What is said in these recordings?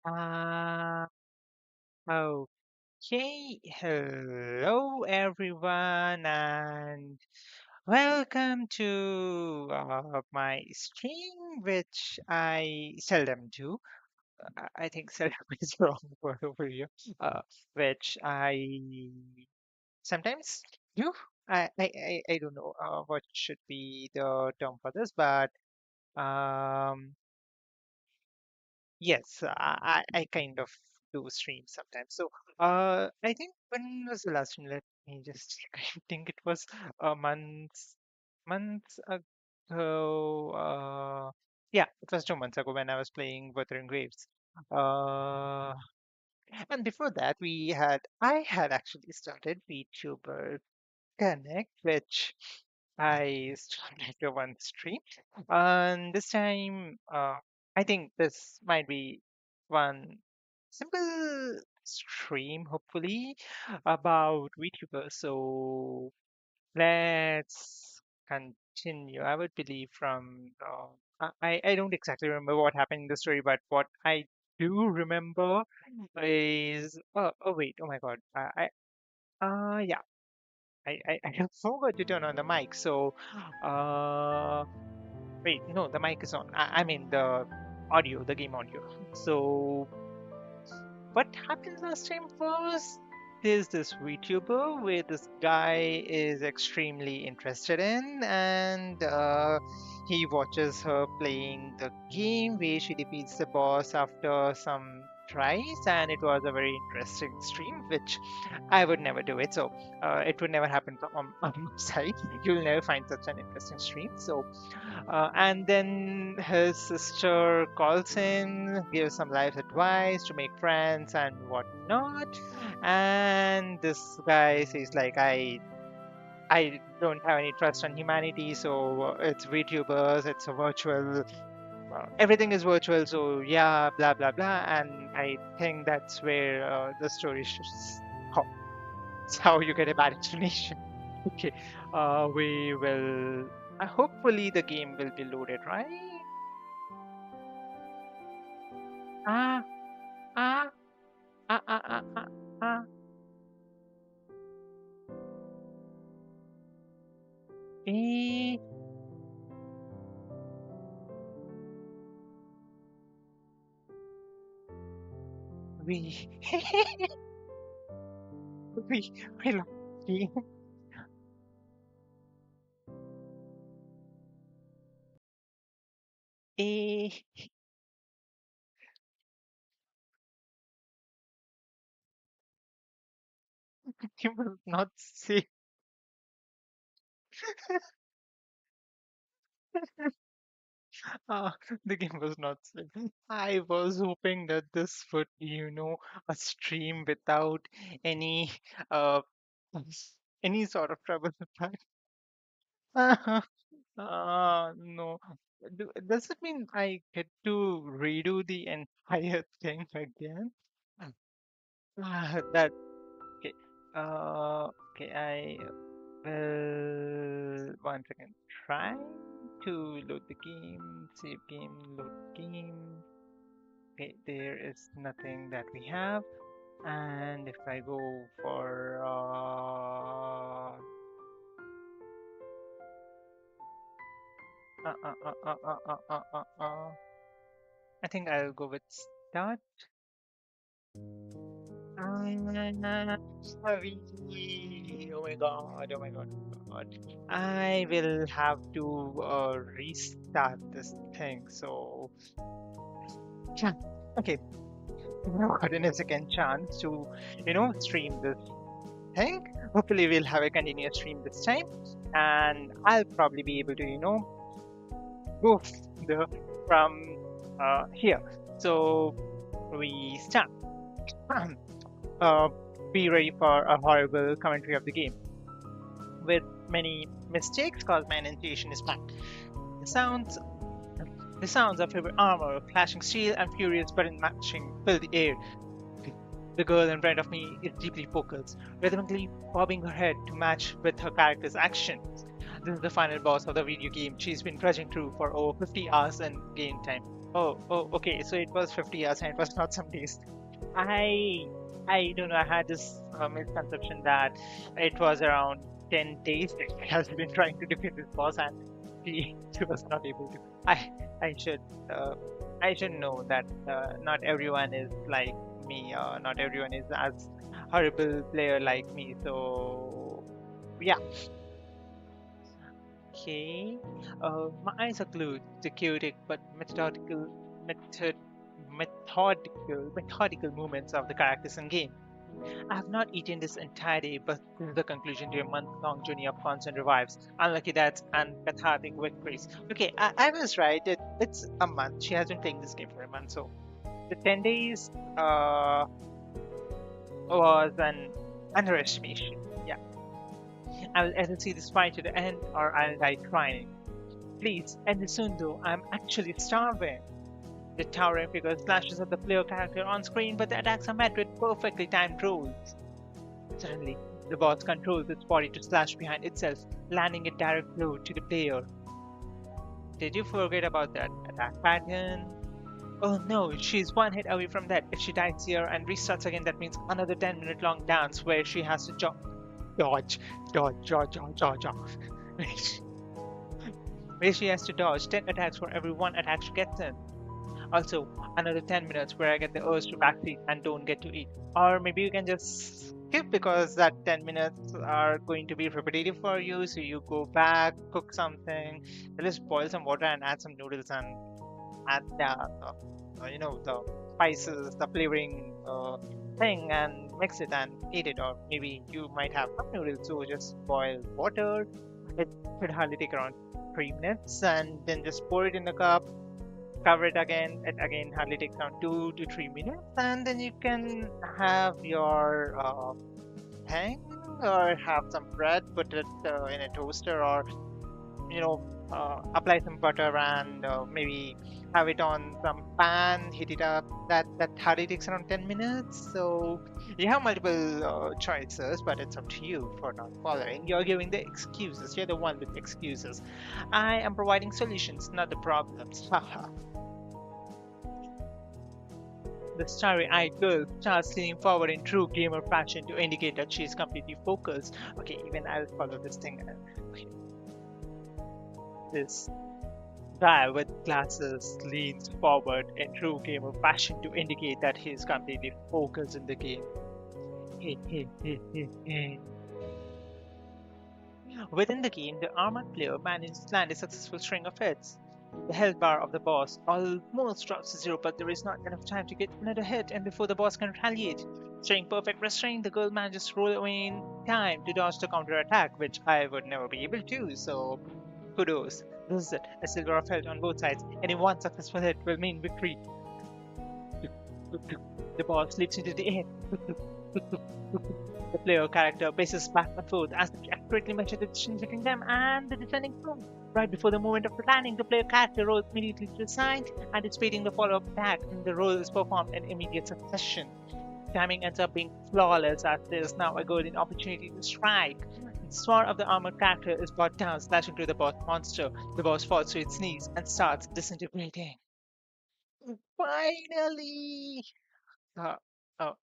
Uh, okay, hello everyone, and welcome to my stream, which I seldom do. I think seldom is the wrong word over here. Which I sometimes do. I don't know what should be the term for this, but um, yes, I kind of do stream sometimes. So, I think when was the last one? Let me just check. I think it was months ago. Yeah, it was 2 months ago when I was playing Wuthering Graves. Uh, and before that, I had actually started VTuber Connect, which I started to one stream. And this time, I think this might be one simple stream, hopefully, about VTubers. So let's continue. I would believe from, I don't exactly remember what happened in the story, but what I do remember is, oh wait, oh my God. Yeah. I forgot to turn on the mic. So, uh, wait, no, the mic is on. I mean the audio, the game audio. So, what happened last time was there's this VTuber where this guy is extremely interested in, and he watches her playing the game where she defeats the boss after some tries, and it was a very interesting stream, which I would never do it. So it would never happen on my side. You'll never find such an interesting stream. So and then his sister calls in, gives some life advice to make friends and whatnot. And this guy says like, I don't have any trust on humanity, so it's VTubers, it's a virtual, everything is virtual, so yeah, blah blah blah. And I think that's where the story stop. That's how you get a bad explanation. Okay, we will. Hopefully the game will be loaded, right? Ah, ah, ah, ah, ah, ah, ah. Eh, we, we lost the game. Eh, it was not safe. Ah, the game was not safe. I was hoping that this would be, a stream without any, uh, any sort of trouble. No. Does it mean I get to redo the entire thing again? That okay. Okay. I will once again try to load the game. Save game. Load game. Okay. There is nothing that we have. And if I go for uh, uh, uh, uh, uh, uh, uh, I think I'll go with start. Sorry. Oh my god, oh my god, oh my god. I will have to restart this thing. So, yeah. Okay, we've now gotten a second chance to, stream this thing. Hopefully, we'll have a continuous stream this time, and I'll probably be able to, go the from here. So, we start. uh, be ready for a horrible commentary of the game. With many mistakes caused my enunciation is packed. The sounds the sounds of heavy armor, flashing steel, and furious button matching fill the air. The girl in front of me is deeply focused, rhythmically bobbing her head to match with her character's actions. This is the final boss of the video game she's been trudging through for over 50 hours in game time. Okay. So it was 50 hours and it was not some days. I I don't know. I had this misconception that it was around 10 days that she has been trying to defeat this boss, and she was not able to. I should uh, I should know that not everyone is like me. Not everyone is as horrible player like me. So yeah. Okay. My eyes are glued to chaotic but methodical movements of the characters in game. I have not eaten this entire day, but this is the conclusion to a month-long journey of constant revives, unlucky deaths, and cathartic victories. Okay, I was right. It's a month. She has been playing this game for a month, so the 10 days was an underestimation. Yeah, I will either see this fight to the end or I'll die trying. Please, end it soon though. I'm actually starving. The towering figure slashes at the player character on screen, but the attacks are met with perfectly timed rolls. Suddenly, the boss controls its body to slash behind itself, landing a direct blow to the player. Did you forget about that attack pattern? Oh no, she's one hit away from that. If she dies here and restarts again, that means another 10-minute long dance where she has to dodge, dodge. Where she has to dodge 10 attacks for every one attack she gets in. Also, another 10 minutes where I get the urge to backseat and don't get to eat. Or maybe you can just skip because that 10 minutes are going to be repetitive for you. So you go back, cook something, just boil some water and add some noodles and add the spices, the flavoring thing and mix it and eat it. Or maybe you might have cup noodles, so just boil water. It should hardly take around 3 minutes and then just pour it in the cup, cover it again. It again hardly takes around 2 to 3 minutes, and then you can have your thing or have some bread, put it in a toaster, or apply some butter and maybe have it on some pan, heat it up. That hardly takes around 10 minutes. So you have multiple choices, but it's up to you for not following. You're giving the excuses. You're the one with excuses. I am providing solutions, not the problems. Haha. The starry-eyed girl starts leaning forward in true gamer fashion to indicate that she is completely focused. Okay, even I'll follow this thing. Okay. This guy with glasses leans forward in true gamer fashion to indicate that he is completely focused in the game. Within the game, the armored player manages to land a successful string of hits. The health bar of the boss almost drops to zero, but there is not enough time to get another hit and before the boss can retaliate. Staying perfect restraint, the girl manages to roll away in time to dodge the counter attack, which I would never be able to, so kudos. This is it, a silver of health on both sides. Any one successful hit will mean victory. The boss leaps into the air. The player character paces back and forth as if to accurately measure the distance between them and the descending foe. Right before the moment of landing, the player character rolls immediately to the side, anticipating the follow-up attack, and the roll is performed in immediate succession. Timing ends up being flawless as there is now a golden opportunity to strike. The sword of the armored character is brought down, slashing through the boss monster. The boss falls to its knees and starts disintegrating. Finally! Uh, oh,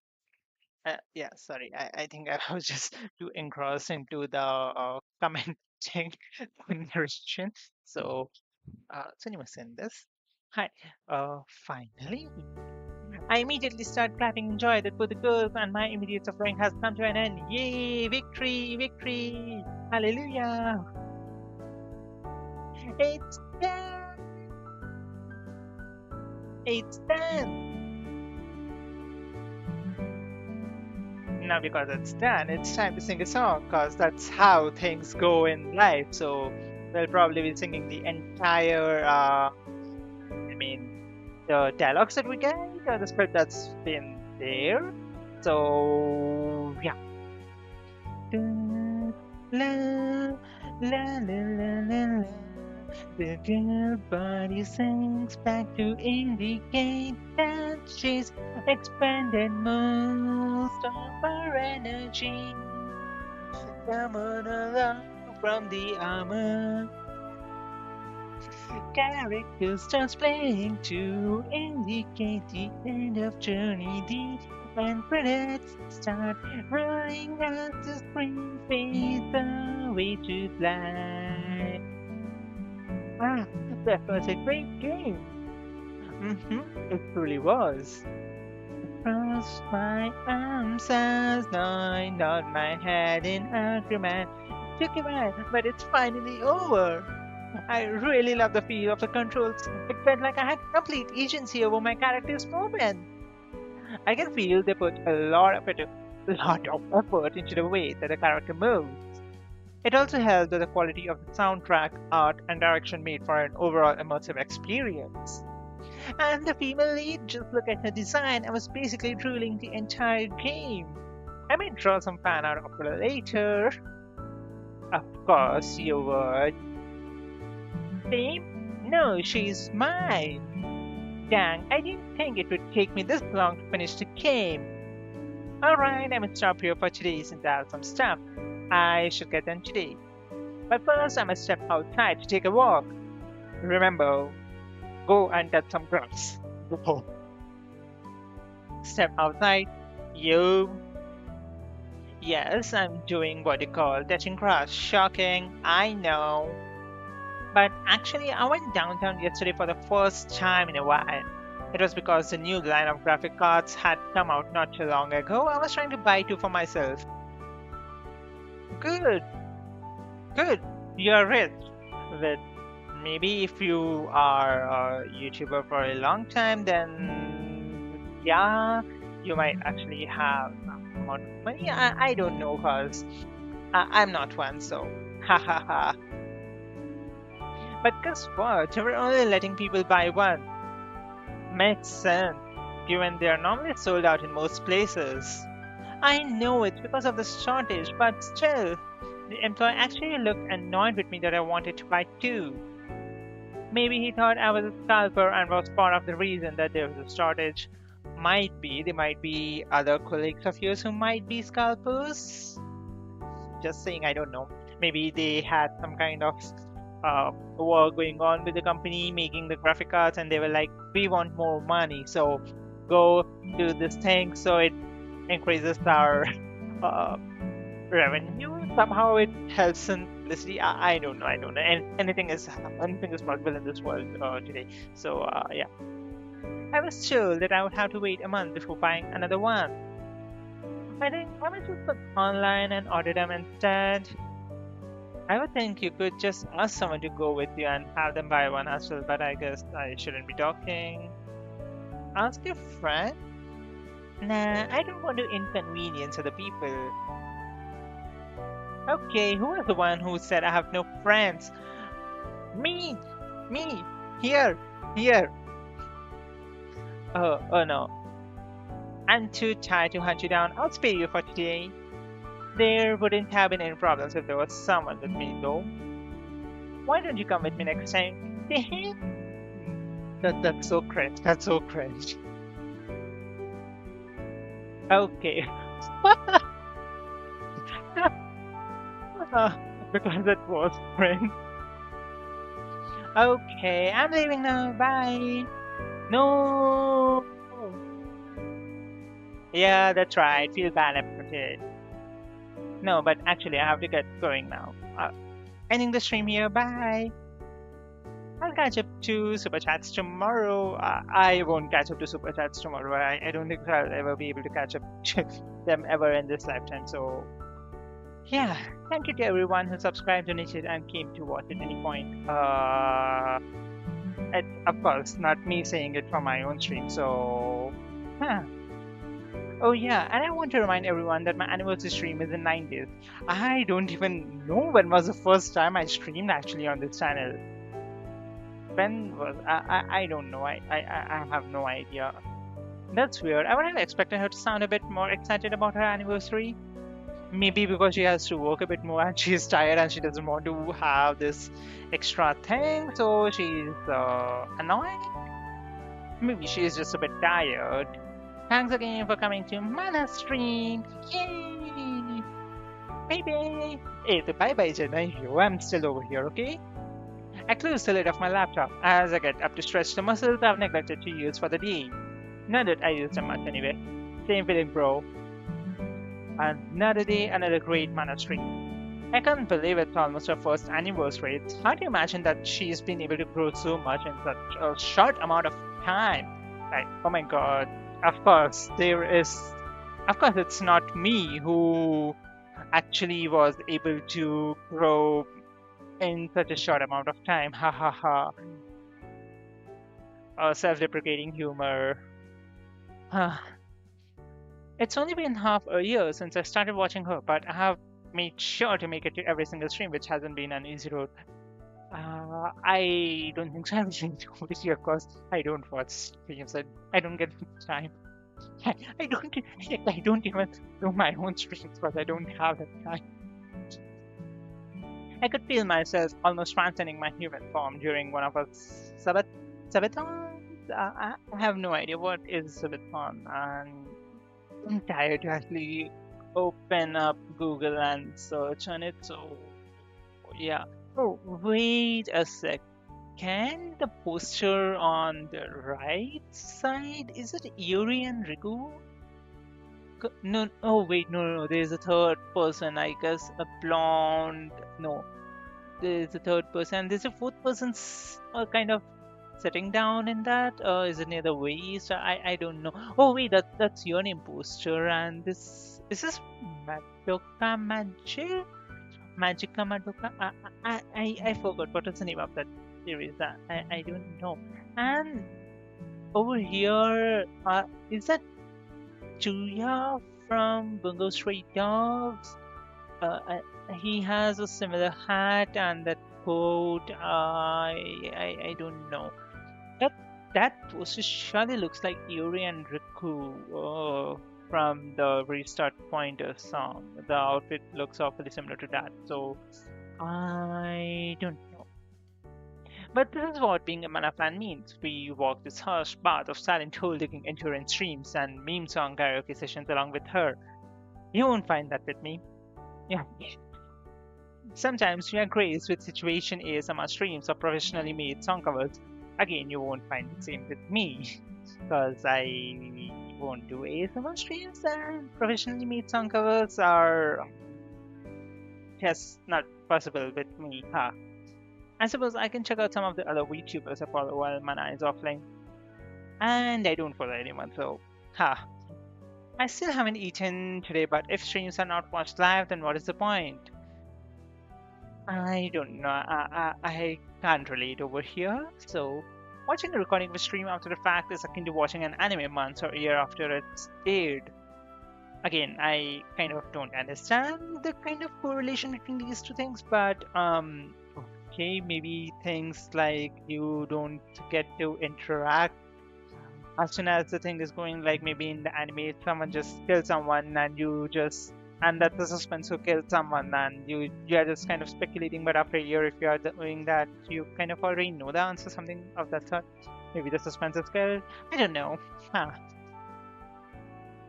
yeah, sorry. I think I was just too engrossed into the commenting narration. So, cinema send this. Hi. Finally. I immediately start clapping in joy that both the girls and my immediate suffering has come to an end. Yay! Victory! Victory! Hallelujah! It's done! It's done! Now, because it's done, it's time to sing a song, because that's how things go in life. So, we'll probably be singing the entire, the dialogues that we get, or the script that's been there. So, yeah. La, la, la, la, la, la. The girl body sings back to indicate that she's expended most of her energy. Come on along from the armor. Character starts playing to indicate the end of journey. The end credits start rolling as the screen fades away to black. Ah, that was a great game. It truly was. Cross my arms as I nod my head in agreement. Took a while, but it's finally over. I really love the feel of the controls. It felt like I had complete agency over my character's movement. I can feel they put a lot of effort into the way that the character moves. It also helped that the quality of the soundtrack, art, and direction made for an overall immersive experience. And the female lead, just look at her design, I was basically drooling the entire game. I may draw some fan art of her later. Of course, you would. Same? No, she's mine. Dang, I didn't think it would take me this long to finish the game. Alright, I'm gonna stop here for today since I have some stuff I should get done today. But first, I must step outside to take a walk. Remember, go and touch some grass. Go. Step outside. You. Yes, I'm doing what you call touching grass. Shocking, I know. But actually, I went downtown yesterday for the first time in a while. It was because the new line of graphic cards had come out not too long ago. I was trying to buy two for myself. Good, good. You're rich. But maybe if you are a YouTuber for a long time, then yeah, you might actually have some amount of money. I don't know, cause I'm not one, so ha ha ha. But guess what? We're only letting people buy one. Makes sense, given they are normally sold out in most places. I know it's because of the shortage, but still, the employee actually looked annoyed with me that I wanted to buy two. Maybe he thought I was a scalper and was part of the reason that there was a shortage. Might be, there might be other colleagues of yours who might be scalpers. Just saying, I don't know. Maybe they had some kind of war going on with the company making the graphic cards, and they were like, we want more money, so go do this thing so it increases our revenue. Somehow it helps in publicity. I don't know. And anything is possible in this world today. So yeah, I was told that I would have to wait a month before buying another one. I think I might just look online and order them instead. I would think you could just ask someone to go with you and have them buy one as well, but I guess I shouldn't be talking. Ask your friend? Nah, I don't want to inconvenience other people. Okay, who was the one who said I have no friends? Me! Me! Here! Here! Oh no. I'm too tired to hunt you down. I'll spare you for today. There wouldn't have been any problems if there was someone with me, though. Why don't you come with me next time? That's so cringe. That's so cringe. Okay. Because it was cringe. Okay, I'm leaving now. Bye. No. Yeah, that's right. Feel bad about it. No, but actually, I have to get going now. Ending the stream here. Bye. I'll catch up to Super Chats tomorrow. I won't catch up to Super Chats tomorrow. I don't think I'll ever be able to catch up to them ever in this lifetime. So, yeah. Thank you to everyone who subscribed, donated, and came to watch at any point. It's, of course, not me saying it from my own stream. So, huh. Oh yeah, and I want to remind everyone that my anniversary stream is in 9 days. I don't even know when was the first time I streamed actually on this channel. When was I don't know. I have no idea. That's weird. I would have expected her to sound a bit more excited about her anniversary. Maybe because she has to work a bit more and she's tired and she doesn't want to have this extra thing, so she's annoyed. Maybe she's just a bit tired. Thanks again for coming to Mana Stream. Yay! Baby! Hey, the bye bye Jenna. I'm still over here, okay? I close the lid of my laptop as I get up to stretch the muscles I've neglected to use for the day. Not that I use them much anyway. Same feeling, bro. Another day, another great mana stream. I can't believe it's almost her first anniversary. It's hard to imagine that she's been able to grow so much in such a short amount of time. Like, oh my god. Of course, it's not me who actually was able to grow in such a short amount of time. Ha ha ha. Self-deprecating humor. It's only been half a year since I started watching her, but I have made sure to make it to every single stream, which hasn't been an easy road. I don't think so. I'm going to this year because I don't watch streams. I don't get the time. I don't even do my own streams because I don't have the time. I could feel myself almost transcending my human form during one of our sabatons. I have no idea what is sabaton, and I'm tired to actually open up Google and search on it. So yeah. Oh, wait a sec. Can the poster on the right side, is it Yuri and Riku? No, oh wait, no, there's a third person, I guess, a blonde. No, there's a third person. There's a fourth person kind of sitting down in that. Is it near the waist? I don't know. Oh wait, that's your name poster, and this is Madoka Magic? Magica Madoka? I forgot what was the name of that series. I don't know. And over here, is that Chuya from Bungo Stray Dogs? He has a similar hat and that coat. I don't know. That poster surely looks like Yuri and Riku from the Restart Pointer song. The outfit looks awfully similar to that, so I don't know. But this is what being a mana fan means. We walk this harsh path of silent hole-digging endurance streams and meme song karaoke sessions along with her. You won't find that with me. Yeah. Sometimes we are graced with situation ASMR streams or professionally made song covers. Again, you won't find the same with me, because I won't do ASMR streams, and professionally made song covers are just not possible with me. Huh. I suppose I can check out some of the other Vtubers I follow while Mana is offline. And I don't follow anyone, so I still haven't eaten today, but if streams are not watched live, then what is the point? I don't know. I can't relate over here. So, watching a recording of a stream after the fact is akin to watching an anime months or a year after it's aired. Again, I kind of don't understand the kind of correlation between these two things, but okay, maybe things like you don't get to interact as soon as the thing is going, like maybe in the anime someone just kills someone and that's the suspense who killed someone, and you're just kind of speculating, but after a year if you are doing that you kind of already know the answer, something of that sort. Maybe the suspense is killed, I don't know.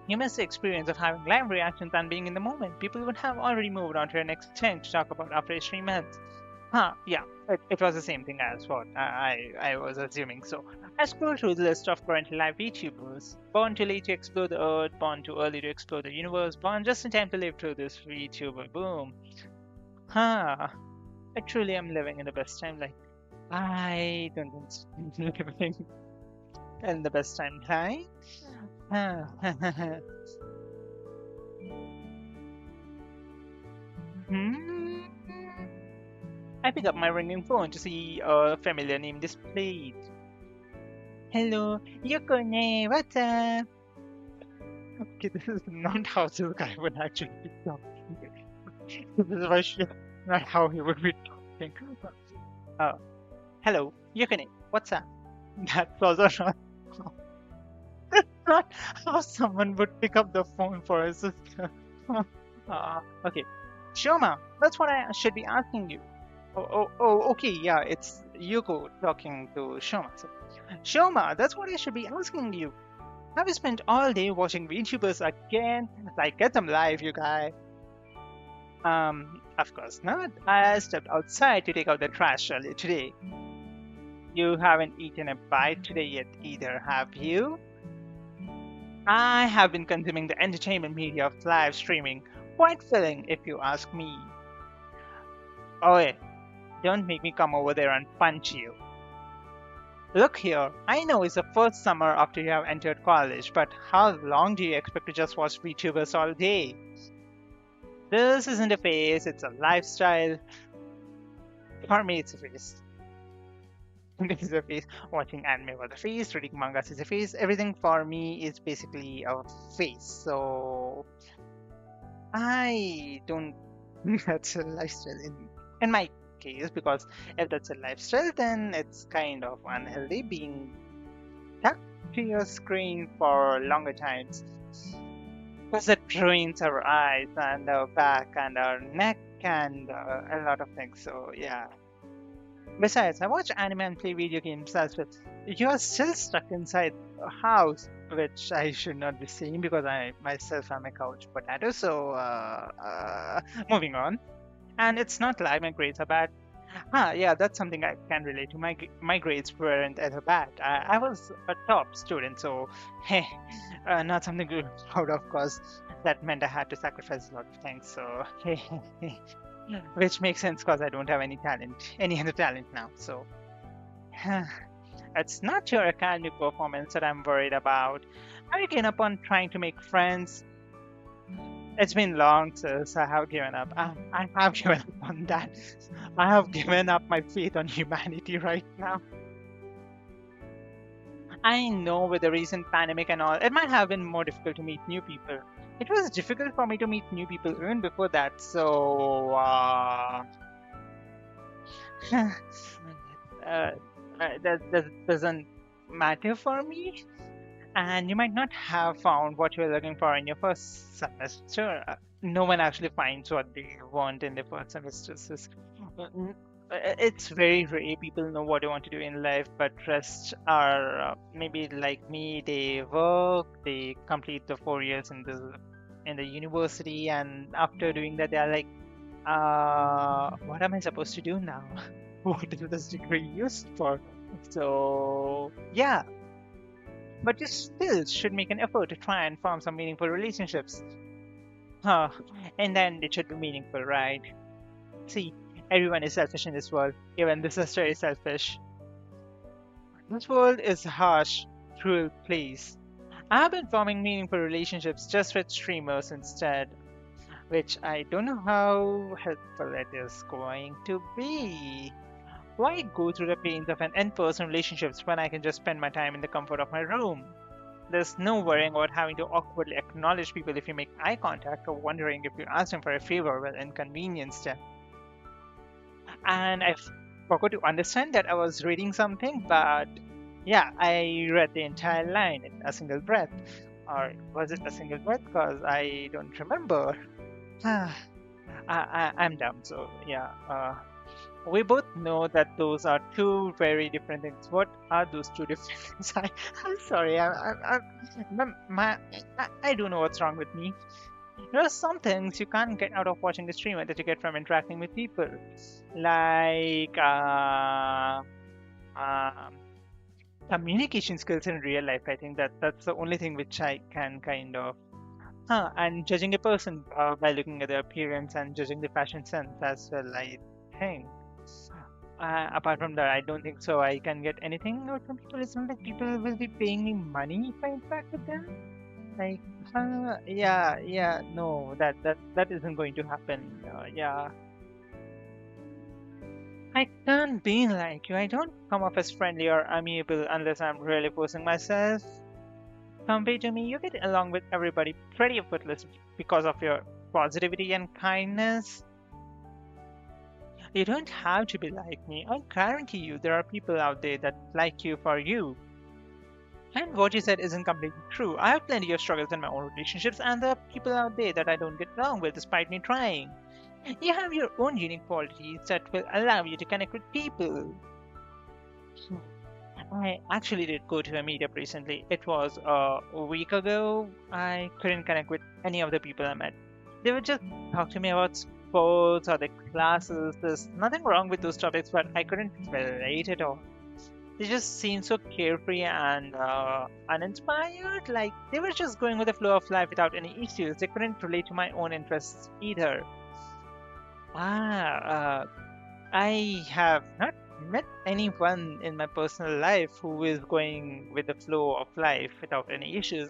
You miss the experience of having live reactions and being in the moment. People would have already moved on to the next thing to talk about after a stream ends. Yeah, it was the same thing as what I was assuming. So I scrolled through the list of currently live VTubers. Born too late to explore the earth, born too early to explore the universe, born just in time to live through this VTuber boom. I truly am living in the best time. Like, I don't think I'm living in the best timeline. I pick up my ringing phone to see a familiar name displayed. Hello, Yukone, what's up? Okay, this is not how this guy would actually be talking. This is not how he would be talking. Hello, Yukone, what's up? That's also not. That's not how someone would pick up the phone for a sister. Okay. Shoma, that's what I should be asking you. Okay, yeah, it's Yuko talking to Shoma. So, Shoma, that's what I should be asking you. Have you spent all day watching VTubers again? Like, get them live, you guy. Of course not. I stepped outside to take out the trash earlier today. You haven't eaten a bite today yet either, have you? I have been consuming the entertainment media of live streaming. Quite filling, if you ask me. Oh, yeah, don't make me come over there and punch you. Look here, I know it's the first summer after you have entered college, but how long do you expect to just watch VTubers all day? This isn't a phase, it's a lifestyle. For me, it's a phase. This is a phase. Watching anime was a phase, reading mangas is a phase. Everything for me is basically a phase. So I don't think that's a lifestyle in my case, because if that's a lifestyle, then it's kind of unhealthy being stuck to your screen for longer times, because it ruins our eyes and our back and our neck and a lot of things. So yeah. Besides, I watch anime and play video games as well. You are still stuck inside a house, which I should not be saying because I myself am a couch potato. So moving on. And it's not like my grades are bad. Yeah, that's something I can relate to. My grades weren't ever bad. I was a top student, so hey, not something to be proud of, cause that meant I had to sacrifice a lot of things. So hey, which makes sense because I don't have any talent, any other talent now. So it's not your academic performance that I'm worried about. Have you given up on trying to make friends? It's been long since I have given up. I have given up on that. I have given up my faith on humanity right now. I know with the recent pandemic and all, it might have been more difficult to meet new people. It was difficult for me to meet new people even before that, so uh, that doesn't matter for me. And you might not have found what you're looking for in your first semester. No one actually finds what they want in their first semester. It's very rare people know what they want to do in life, but rest are maybe like me. They work, they complete the 4 years in the university, and after doing that, they are like, what am I supposed to do now? What is this degree used for? So yeah, but you still should make an effort to try and form some meaningful relationships. Huh. And then it should be meaningful, right? See, everyone is selfish in this world. Even the sister is selfish. This world is a harsh, cruel place. I have been forming meaningful relationships just with streamers instead, which I don't know how helpful it is going to be. Why go through the pains of an in-person relationships when I can just spend my time in the comfort of my room? There's no worrying about having to awkwardly acknowledge people if you make eye contact, or wondering if you ask them for a favor will inconvenience them. And I forgot to understand that I was reading something, but yeah, I read the entire line in a single breath. Or was it a single breath? Because I don't remember. I'm dumb, so yeah. We both know that those are two very different things. What are those two different things? I'm sorry. I don't know what's wrong with me. There are some things you can't get out of watching a streamer that you get from interacting with people, like um communication skills in real life. I think that's the only thing which I can kind of. And judging a person by looking at their appearance and judging the fashion sense as well, I think. Apart from that, I don't think so. I can get anything out from people. It's not like people will be paying me money if I interact with them. Like, yeah, no, that isn't going to happen. Yeah, I can't be like you. I don't come off as friendly or amiable unless I'm really forcing myself. Compared to me, you get along with everybody pretty effortless because of your positivity and kindness. You don't have to be like me. I guarantee you there are people out there that like you for you. And what you said isn't completely true. I have plenty of struggles in my own relationships, and there are people out there that I don't get along with despite me trying. You have your own unique qualities that will allow you to connect with people. I actually did go to a meetup recently. It was a week ago. I couldn't connect with any of the people I met. They would just talk to me about sports or their classes. There's nothing wrong with those topics, but I couldn't relate at all. They just seemed so carefree and uninspired. Like they were just going with the flow of life without any issues. They couldn't relate to my own interests either. Ah, I have not met anyone in my personal life who is going with the flow of life without any issues.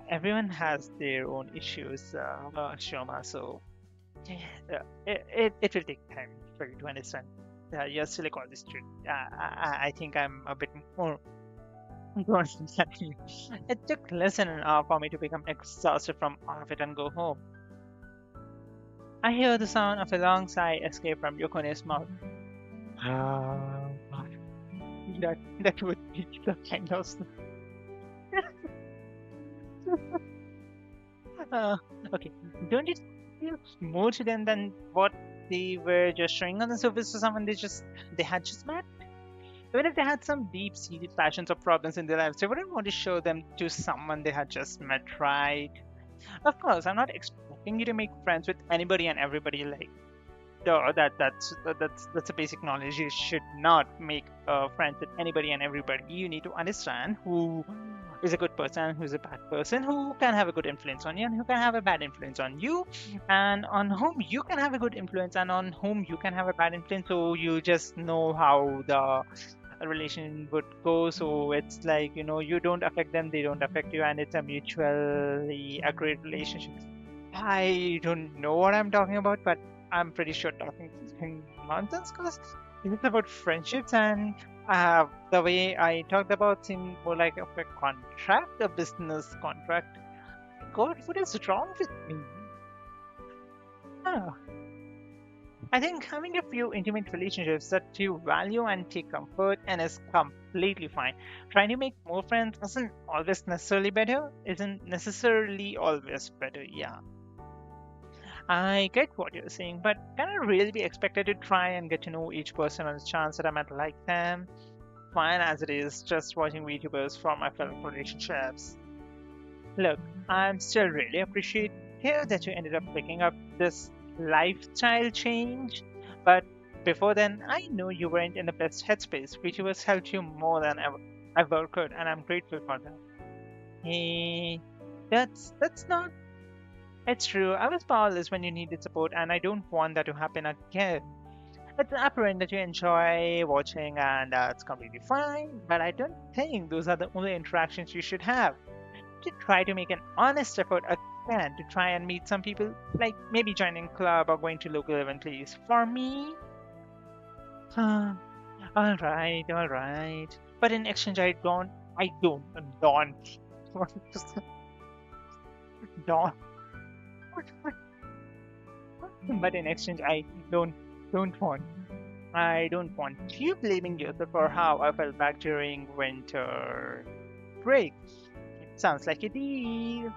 Everyone has their own issues, Shoma. So it will take time for you to understand. You're still a college student. I think I'm a bit more grown than you. It took less than an hour for me to become exhausted from all of it and go home. I hear the sound of a long sigh escape from Yokone's mouth. Ah, that would be the kind of okay. Don't you feel more to them than what they were just showing on the surface to someone they had just met? Even if they had some deep-seated passions or problems in their lives, they wouldn't want to show them to someone they had just met, right? Of course, I'm not expecting you to make friends with anybody and everybody. Like, duh, that's a basic knowledge. You should not make friends with anybody and everybody. You need to understand who is a good person, who's a bad person, who can have a good influence on you, and who can have a bad influence on you, and on whom you can have a good influence, and on whom you can have a bad influence. So you just know how the relation would go. So it's like, you don't affect them, they don't affect you, and it's a mutually agreed relationship. I don't know what I'm talking about, but I'm pretty sure talking nonsense because it's about friendships, and the way I talked about seemed more like a contract, a business contract. God, what is wrong with me? Huh. I think having a few intimate relationships that you value and take comfort in is completely fine. Trying to make more friends isn't necessarily always better, yeah. I get what you're saying, but can I really be expected to try and get to know each person on the chance that I might like them? Fine as it is, just watching VTubers from my fellow relationships. Look, I'm still really appreciative that you ended up picking up this lifestyle change, but before then, I know you weren't in the best headspace. VTubers helped you more than ever could, and I'm grateful for that. Hey, that's not. It's true. I was powerless when you needed support, and I don't want that to happen again. It's apparent that you enjoy watching, and that's completely fine. But I don't think those are the only interactions you should have. To try to make an honest effort again to try and meet some people, like maybe joining club or going to local event, please. For me, all right, all right. But in exchange, don't, don't. But in exchange, don't, don't want. I don't want you blaming yourself for how I felt back during winter break. Sounds like a deal.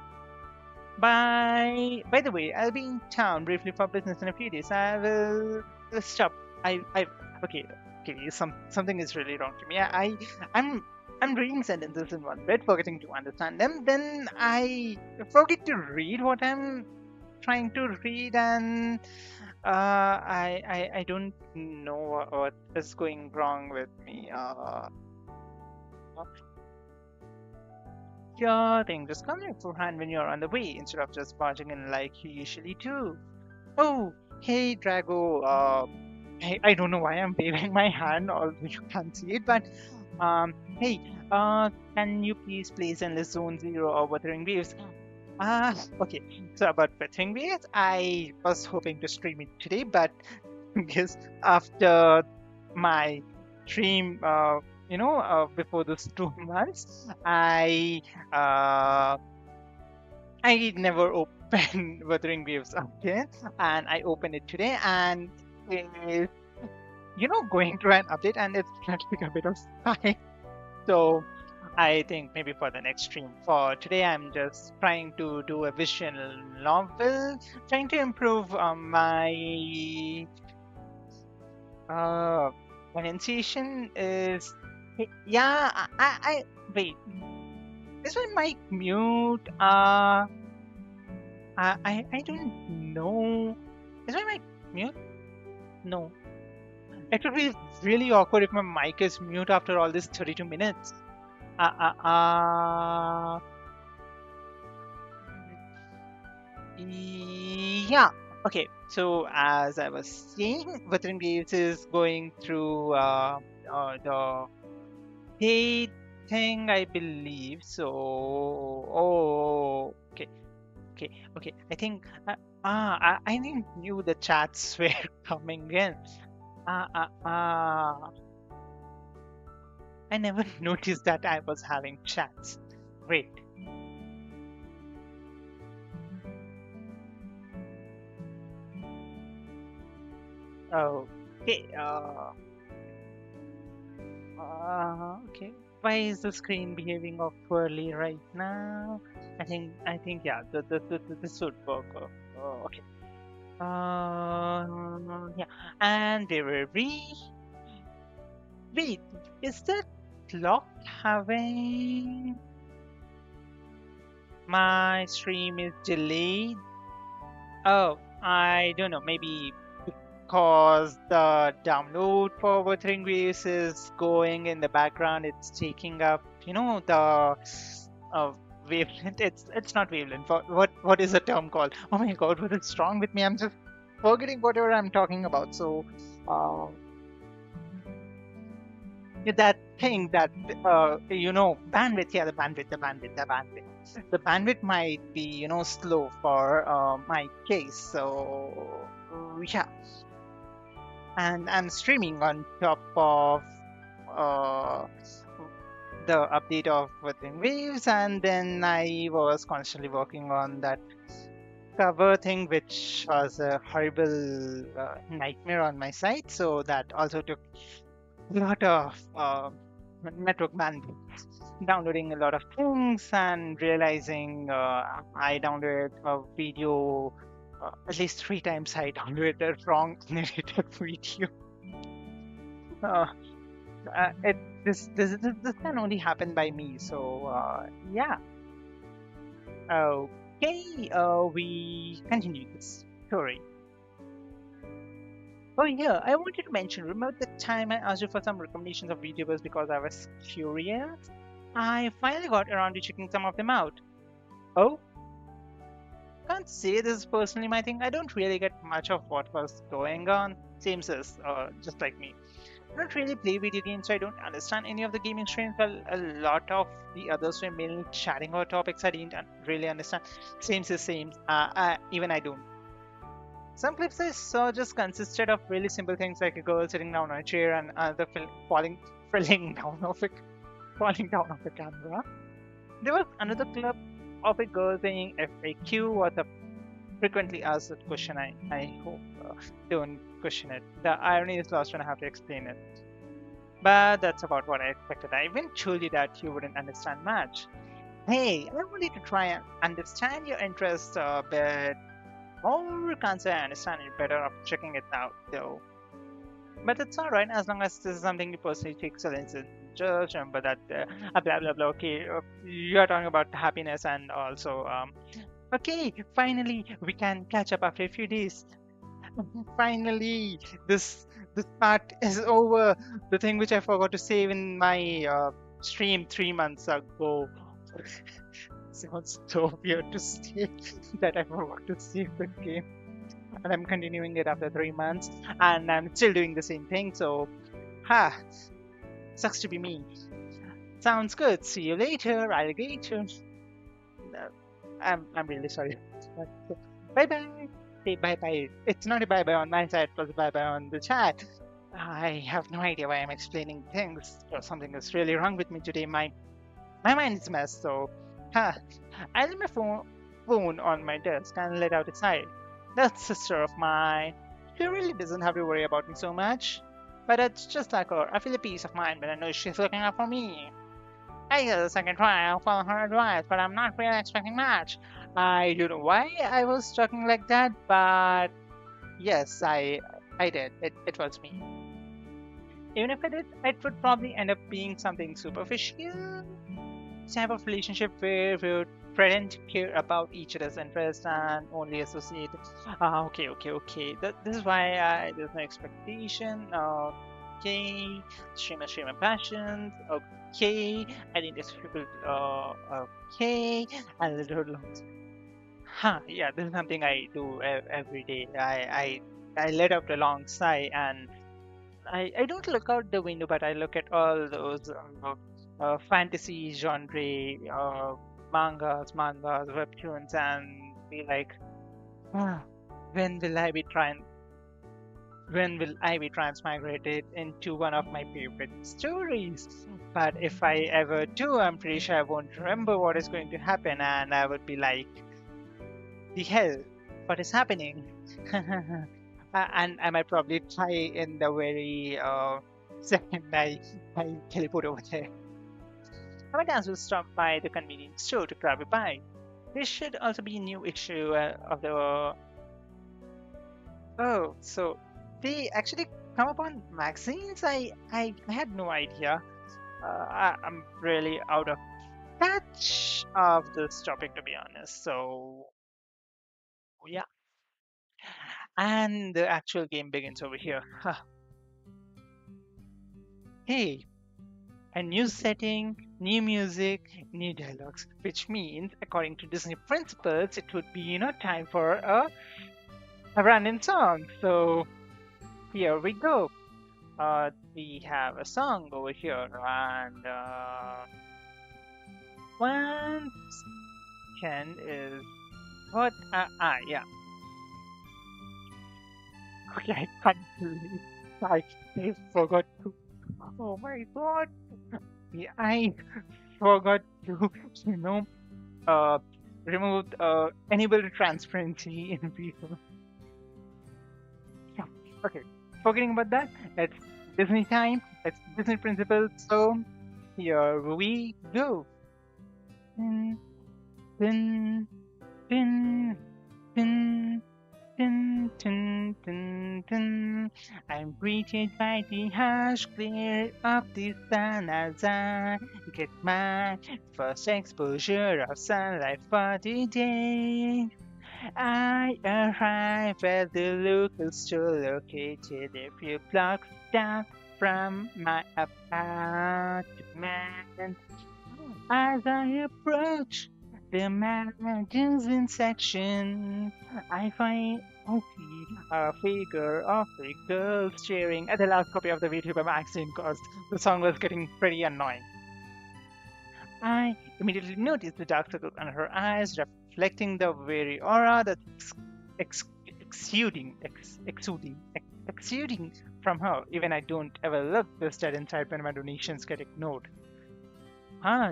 By the way, I'll be in town briefly for business in a few days. I will stop. I okay, something is really wrong to me. I'm reading sentences in one breath, forgetting to understand them. Then I forget to read what I'm trying to read, and I don't know what is going wrong with me. Sure thing, just come here beforehand when you're on the way instead of just barging in like you usually do. Oh, hey Drago. I don't know why I'm waving my hand, although you can't see it, but hey, can you please place in the zone zero or Wuthering Waves? Okay. So about Wuthering Waves, I was hoping to stream it today, but because after my stream, before those 2 months, I never opened Wuthering Waves again, and I opened it today, and it's, going through an update, and it's taking a bit of time. So I think maybe for the next stream. For today, I'm just trying to do a visual novel, trying to improve my pronunciation is. Yeah, I wait. Is my mic mute? I don't know. Is my mic mute? No. It would be really awkward if my mic is mute after all this 32 minutes. Uh, uh, uh, yeah. Okay. So as I was saying, Veteran Graves is going through the hate thing, I believe. So, oh, okay, okay. I think I didn't knew the chats were coming in. Uh, uh, uh, I never noticed that I was having chats. Great. Okay. Okay. Why is the screen behaving awkwardly right now? I think yeah, this would work. Okay. Yeah, and they were wait, is that clock having my stream is delayed? Oh, I don't know, maybe because the download for Wuthering Waves is going in the background, it's taking up, the uh, wavelength. It's not wavelength. What is the term called? Oh my God, what is wrong with me? I'm just forgetting whatever I'm talking about. So, uh, yeah, that thing that bandwidth. Yeah, the bandwidth might be slow for my case. So yeah, and I'm streaming on top of uh, the update of Within Waves, and then I was constantly working on that cover thing, which was a horrible nightmare on my side. So that also took a lot of network bandwidth. Downloading a lot of things and realizing I downloaded a video at least 3 times. I downloaded the wrong narrated video. Uh, it this can only happen by me. So yeah. Okay. We continue this story. Oh yeah, I wanted to mention. Remember the time I asked you for some recommendations of VTubers because I was curious? I finally got around to checking some of them out. Oh, can't say this is personally my thing. I don't really get much of what was going on. Same as just like me. I don't really play video games, so I don't understand any of the gaming streams. Well, a lot of the others were mainly chatting about topics I didn't really understand. Same as same. Even I don't. Some clips I saw just consisted of really simple things like a girl sitting down on a chair and another falling down of it, falling down of the camera. There was another clip of a girl saying FAQ was a frequently asked question. I hope don't question it. The irony is lost when I have to explain it. But that's about what I expected. I even told you that you wouldn't understand much. Hey, I wanted to try and understand your interest a bit more. Can't say I understand it better after checking it out, though. But it's alright as long as this is something you personally take excellence in. Just remember that blah blah blah. Okay, you are talking about happiness and also okay, finally we can catch up after a few days. Finally, this part is over. The thing which I forgot to save in my stream 3 months ago. Sounds so weird to say that I forgot to save the game, and I'm continuing it after 3 months, and I'm still doing the same thing. So, sucks to be me. Sounds good. See you later, alligator. I'm really sorry. Bye bye. Say bye bye. It's not a bye bye on my side, it was a bye bye on the chat. I have no idea why I'm explaining things, or something is really wrong with me today. My mind is a mess, so I left my phone on my desk and let out a sigh. That sister of mine, she really doesn't have to worry about me so much. But it's just like her. I feel a peace of mind when I know she's looking out for me. I guess I can try and follow her advice, but I'm not really expecting much. I don't know why I was talking like that, but yes, I did. It was me. Even if I did, it would probably end up being something superficial. type of relationship where we pretend to care about each other's interests and only associate. Okay. This is why there's no expectation. Okay, streamer passions. Okay, identity people. Okay, and little loans. Huh? Yeah, this is something I do every day. I let out a long sigh and I don't look out the window, but I look at all those fantasy genre mangas, webtoons, and be like, ah, when will I be trying? When will I be transmigrated into one of my favorite stories? But if I ever do, I'm pretty sure I won't remember what is going to happen, and I would be like, the hell, what is happening? And I might probably try in the very second I teleport over there. I might as well stop by the convenience store to grab a bite. There should also be a new issue of the. Oh, so they actually come upon magazines? I had no idea. I'm really out of touch of this topic, to be honest. So, yeah. And the actual game begins over here. Hey, a new setting, new music, new dialogues, which means, according to Disney principles, it would be, time for a run-in song. So here we go. We have a song over here, and one second is what? Yeah. Okay, I can't believe I forgot to. Oh my god! Yeah, I forgot to, you know, uh, remove enable transparency in video. Yeah. Okay. Forgetting about that, it's Disney time. It's Disney principles. So here we go. Dun, dun, dun, dun, dun, dun, dun, dun. I'm greeted by the harsh glare of the sun as I get my first exposure of sunlight for the day. I arrive at the local store located a few blocks down from my apartment. As I approach the magazine section, I see a figure of a girl staring at the last copy of the Vtuber magazine because the song was getting pretty annoying. I immediately noticed the dark circles under her eyes, reflecting the very aura that's exuding from her. Even I don't ever look this dead inside when my donations get ignored.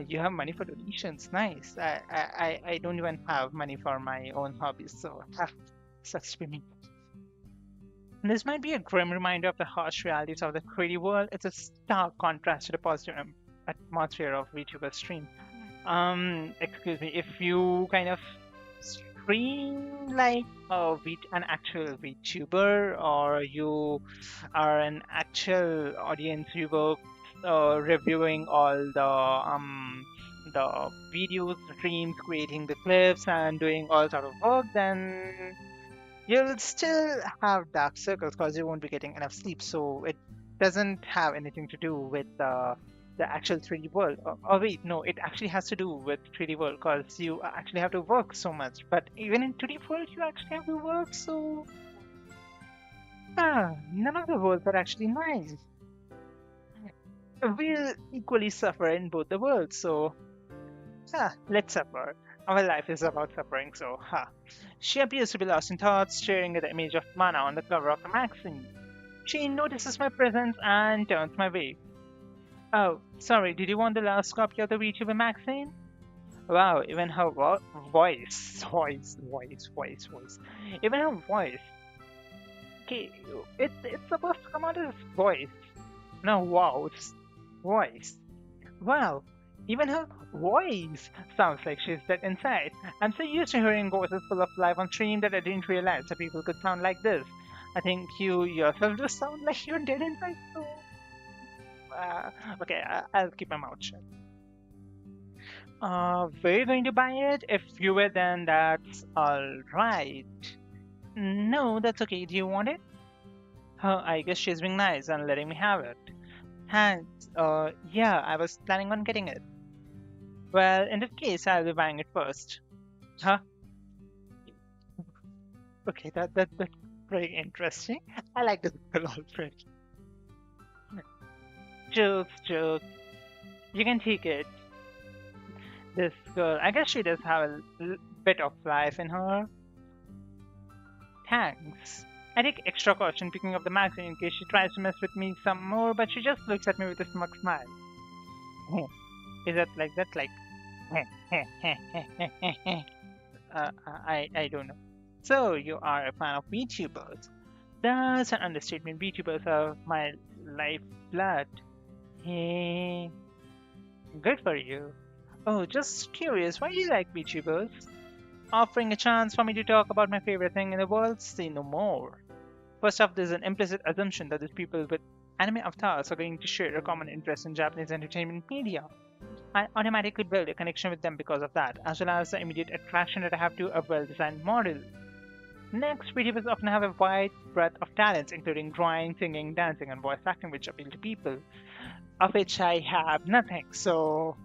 You have money for donations. Nice. I don't even have money for my own hobbies, so sucks to be me. This might be a grim reminder of the harsh realities of the 3D world. It's a stark contrast to the positive atmosphere of VTuber stream. Excuse me, if you kind of stream like an actual VTuber, or you are an actual audience viewer reviewing all the videos, streams, creating the clips, and doing all sort of work, then you'll still have dark circles because you won't be getting enough sleep. So it doesn't have anything to do with the actual 3D world. Or wait, no, it actually has to do with 3D world because you actually have to work so much. But even in 2D world, you actually have to work. So none of the worlds are actually nice. We'll equally suffer in both the worlds. So let's suffer. Our life is about suffering, so She appears to be lost in thought, staring at the image of Mana on the cover of the magazine. She notices my presence and turns my way. Oh, sorry, did you want the last copy of the VTuber magazine? Wow, even her voice. Even her voice. Okay, it's supposed to come out as voice. No, wow, it's voice. Wow, even her voice sounds like she's dead inside. I'm so used to hearing voices full of life on stream that I didn't realize that people could sound like this. I think you yourself just sound like you're dead inside, so... okay, I'll keep my mouth shut. We're going to buy it. If you were, then that's all right. No, that's okay. Do you want it? I guess she's being nice and letting me have it. Thanks. Yeah, I was planning on getting it. Well, in that case, I'll be buying it first. Huh? Okay, that's very interesting. I like this girl already. Jokes, jokes. You can take it. This girl, I guess she does have a bit of life in her. Thanks. I take extra caution picking up the magazine in case she tries to mess with me some more, but she just looks at me with a smug smile. Is that like that? Like, I don't know. So you are a fan of VTubers? That's an understatement. VTubers are my lifeblood. Hey, good for you. Oh, just curious, why do you like VTubers? Offering a chance for me to talk about my favorite thing in the world? Say no more. First off, there's an implicit assumption that these people with anime avatars are going to share a common interest in Japanese entertainment media. I automatically build a connection with them because of that, as well as the immediate attraction that I have to a well designed model. Next, VTubers often have a wide breadth of talents, including drawing, singing, dancing, and voice acting, which appeal to people, of which I have nothing, so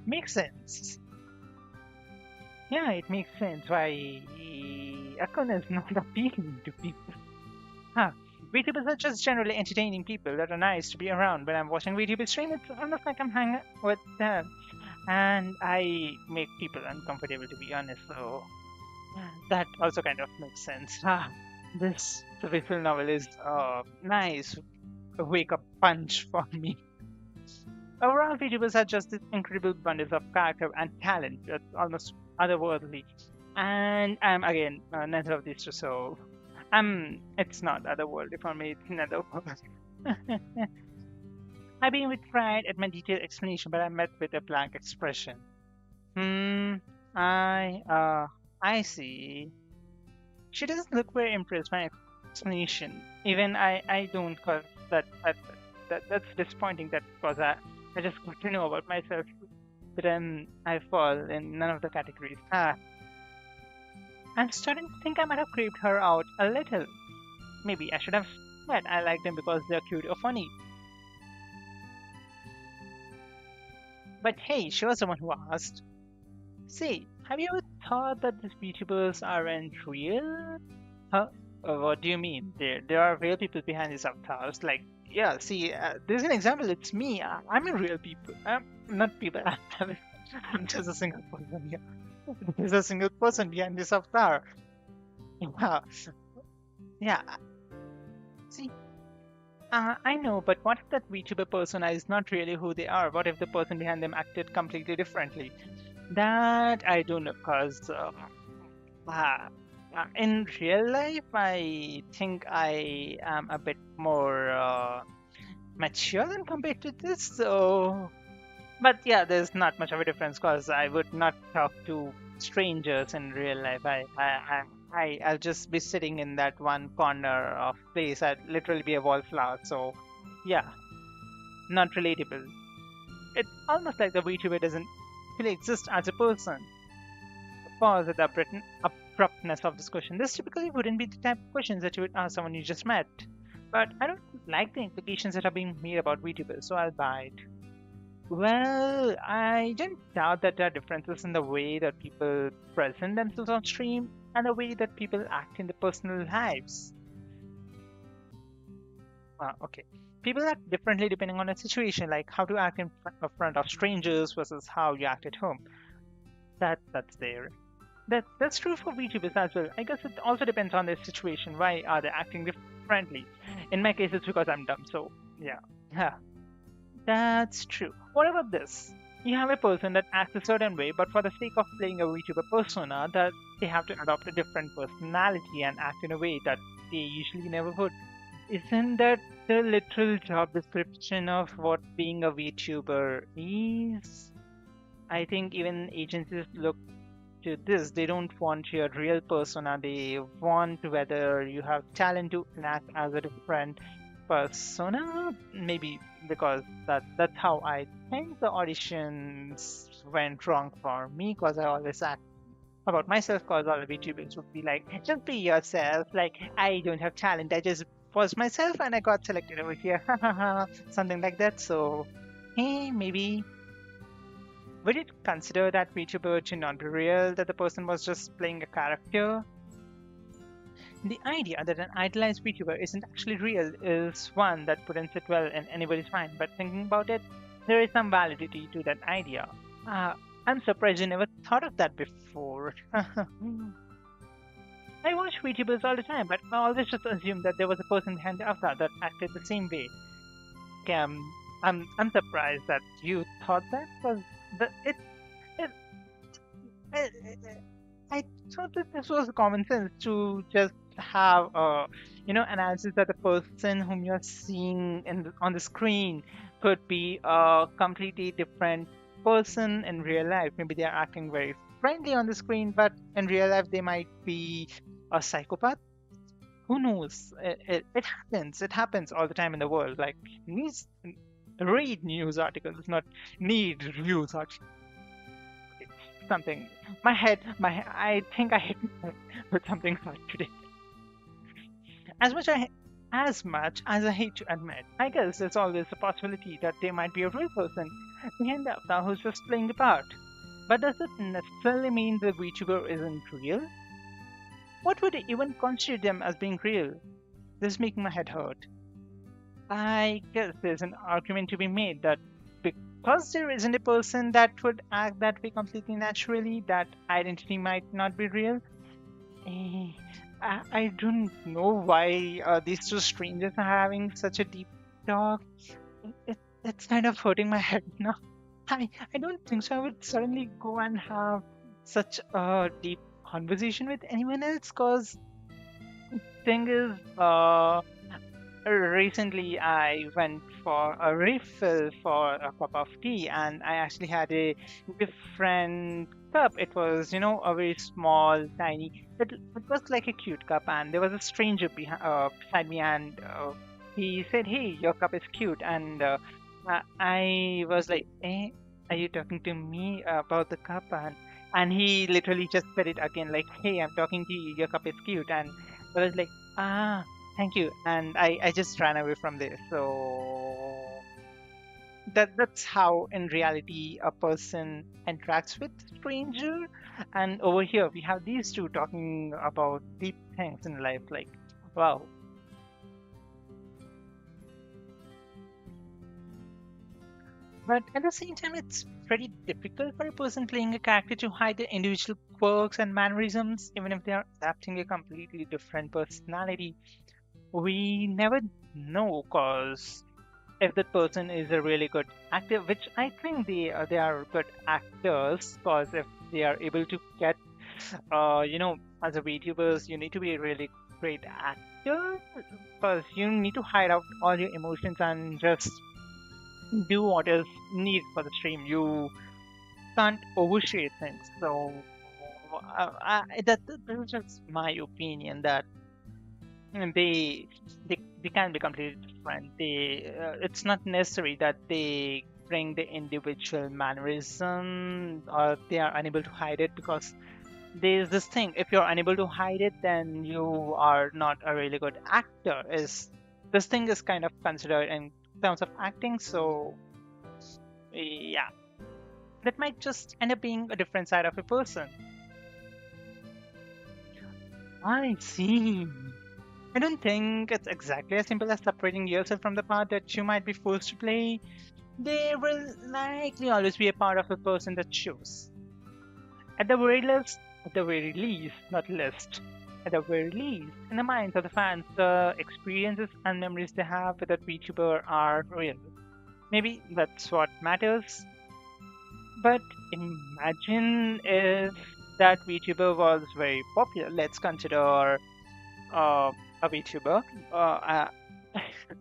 makes sense. Yeah, it makes sense why Akkun is not appealing to people. Huh. VTubers are just generally entertaining people that are nice to be around. When I'm watching VTuber stream, it's almost like I'm hanging out with them. And I make people uncomfortable, to be honest, so that also kind of makes sense. This visual novel is nice wake up punch for me. Overall, VTubers are just these incredible bundles of character and talent that's almost otherworldly. And I'm again neither of these two, so it's not otherworldly for me, it's netherworldly. I beam with pride at my detailed explanation, but I'm met with a blank expression. Hmm, I see. She doesn't look very impressed by my explanation. Even I don't, cause that's disappointing. That cause I just got to know about myself, but I fall in none of the categories. I'm starting to think I might have creeped her out a little. Maybe I should have said I like them because they're cute or funny. But hey, she was the one who asked. See, have you ever thought that these VTubers aren't real? Huh? What do you mean? There are real people behind these avatars. Like, yeah, see, there's an example. It's me. I'm a real people. I'm not people. I'm just a single person here. There's a single person behind this avatar. Yeah, yeah. See, I know, but what if that VTuber persona is not really who they are? What if the person behind them acted completely differently? That I don't know, cause uh, in real life, I think I am a bit more mature than compared to this. So, but yeah, there's not much of a difference, cause I would not talk to strangers in real life. I'll just be sitting in that one corner of place. I'd literally be a wallflower. So, yeah, not relatable. It's almost like the VTuber doesn't really exist as a person. Pause at the abruptness of this question. This typically wouldn't be the type of questions that you would ask someone you just met. But I don't like the implications that are being made about VTubers, so I'll buy it. Well, I don't doubt that there are differences in the way that people present themselves on stream and the way that people act in their personal lives. Okay. People act differently depending on a situation, like how to act in front of strangers versus how you act at home. That's there. That's true for VTubers as well. I guess it also depends on their situation. Why are they acting differently? In my case, it's because I'm dumb. So yeah, yeah, that's true. What about this? You have a person that acts a certain way, but for the sake of playing a VTuber persona, that they have to adopt a different personality and act in a way that they usually never would. Isn't that the literal job description of what being a VTuber is? I think even agencies look to this. They don't want your real persona. They want whether you have talent to enact as a different persona, maybe because that's how I think the auditions went wrong for me, because I always act about myself, because all the VTubers would be like, just be yourself, like I don't have talent, I just was myself and I got selected over here, something like that. So hey, maybe would it consider that VTuber to not be real, that the person was just playing a character? The idea that an idealized VTuber isn't actually real is one that wouldn't sit well in anybody's mind, but thinking about it, there is some validity to that idea. Uh, I'm surprised you never thought of that before. I watch VTubers all the time, but I always just assumed that there was a person behind the avatar that acted the same way. Okay, I'm surprised that you thought that, because the, it, it I thought that this was common sense to just have a analysis that the person whom you're seeing on the screen could be a completely different person in real life. Maybe they are acting very friendly on the screen, but in real life they might be a psychopath. Who knows? It happens. It happens all the time in the world. Like, news, read news articles, not need reviews articles. Something. I think I hit my head with something hard today. As much as I hate to admit, I guess there's always a possibility that there might be a real person behind the avatar who's just playing the part. But does it necessarily mean the VTuber isn't real? What would even constitute them as being real? This is making my head hurt. I guess there's an argument to be made that because there isn't a person that would act that way completely naturally, that identity might not be real. Eh, I don't know why these two strangers are having such a deep talk. It's kind of hurting my head now. I don't think so. I would suddenly go and have such a deep conversation with anyone else, because thing is, recently I went for a refill for a cup of tea, and I actually had a different cup. It was, a very small, tiny. It was like a cute cup, and there was a stranger beside me, and he said, "Hey, your cup is cute," and I was like, "Eh, are you talking to me about the cup?" And he literally just said it again, like, "Hey, I'm talking to you. Your cup is cute," and I was like, "Ah." Thank you. And I just ran away from there. So that's how in reality a person interacts with stranger. And over here we have these two talking about deep things in life, like, wow. But at the same time, it's pretty difficult for a person playing a character to hide their individual quirks and mannerisms, even if they are adapting a completely different personality. We never know, because if that person is a really good actor, which I think they are good actors, because if they are able to get, as a VTubers, you need to be a really great actor, because you need to hide out all your emotions and just do what is needed for the stream. You can't overshare things. So that's just my opinion, that they can be completely different. It's not necessary that they bring the individual mannerism, or they are unable to hide it, because there's this thing: if you're unable to hide it, then you are not a really good actor. Is this thing is kind of considered in terms of acting? So yeah, that might just end up being a different side of a person. I see. I don't think it's exactly as simple as separating yourself from the part that you might be forced to play. There will likely always be a part of a person that shows. At the very least, not least, at the very least, in the minds of the fans, the experiences and memories they have with that VTuber are real. Maybe that's what matters. But imagine if that VTuber was very popular. Let's consider a VTuber.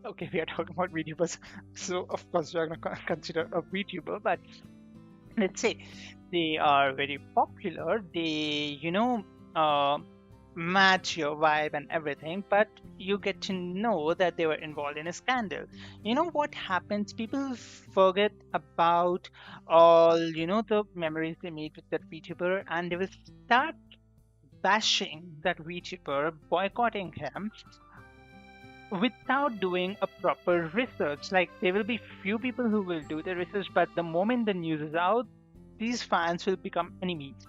Okay, we are talking about VTubers, so of course we are going to consider a VTuber. But let's say they are very popular. They, uh, match your vibe and everything, but you get to know that they were involved in a scandal. You know what happens? People forget about all, the memories they made with that VTuber, and they will start bashing that VTuber, boycotting him without doing a proper research. Like, there will be few people who will do the research, but the moment the news is out, these fans will become enemies.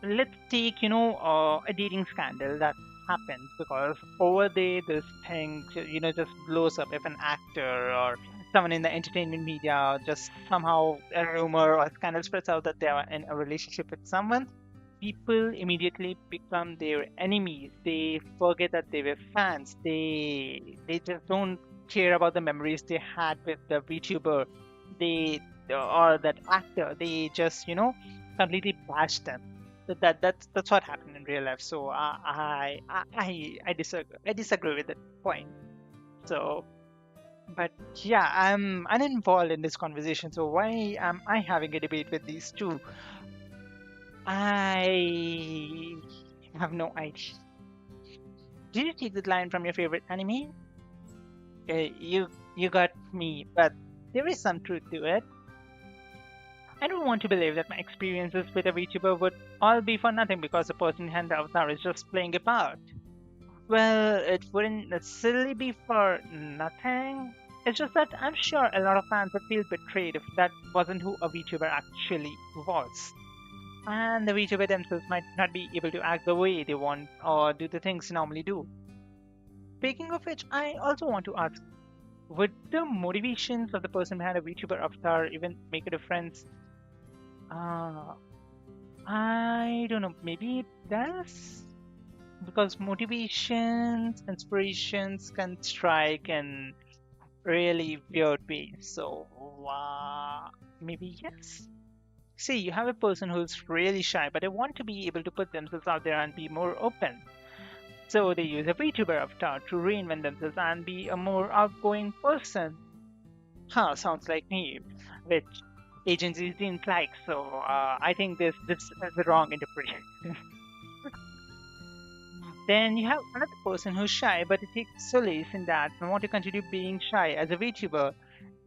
Let's take, a dating scandal that happens because over there, this thing, just blows up. If an actor or someone in the entertainment media just somehow a rumor or scandal spreads out that they are in a relationship with someone, people immediately become their enemies. They forget that they were fans. They just don't care about the memories they had with the VTuber. They or that actor. They just completely bash them. That's what happened in real life. So I disagree. I disagree with that point. So, but yeah, I'm uninvolved in this conversation. So why am I having a debate with these two? I have no idea. Did you take the line from your favorite anime? You got me, but there is some truth to it. I don't want to believe that my experiences with a VTuber would all be for nothing because the person behind the avatar is just playing a part. Well, it wouldn't necessarily be for nothing. It's just that I'm sure a lot of fans would feel betrayed if that wasn't who a VTuber actually was. And the VTuber themselves might not be able to act the way they want or do the things they normally do. Speaking of which, I also want to ask, would the motivations of the person behind a VTuber avatar even make a difference? Uh, I don't know, maybe it does? Because motivations, inspirations can strike in really weird ways. So, maybe yes. See, you have a person who's really shy, but they want to be able to put themselves out there and be more open. So they use a VTuber avatar to reinvent themselves and be a more outgoing person. Huh, sounds like me, which agencies didn't like. So I think this is the wrong interpretation. Then you have another person who's shy, but they take solace in that and want to continue being shy as a VTuber,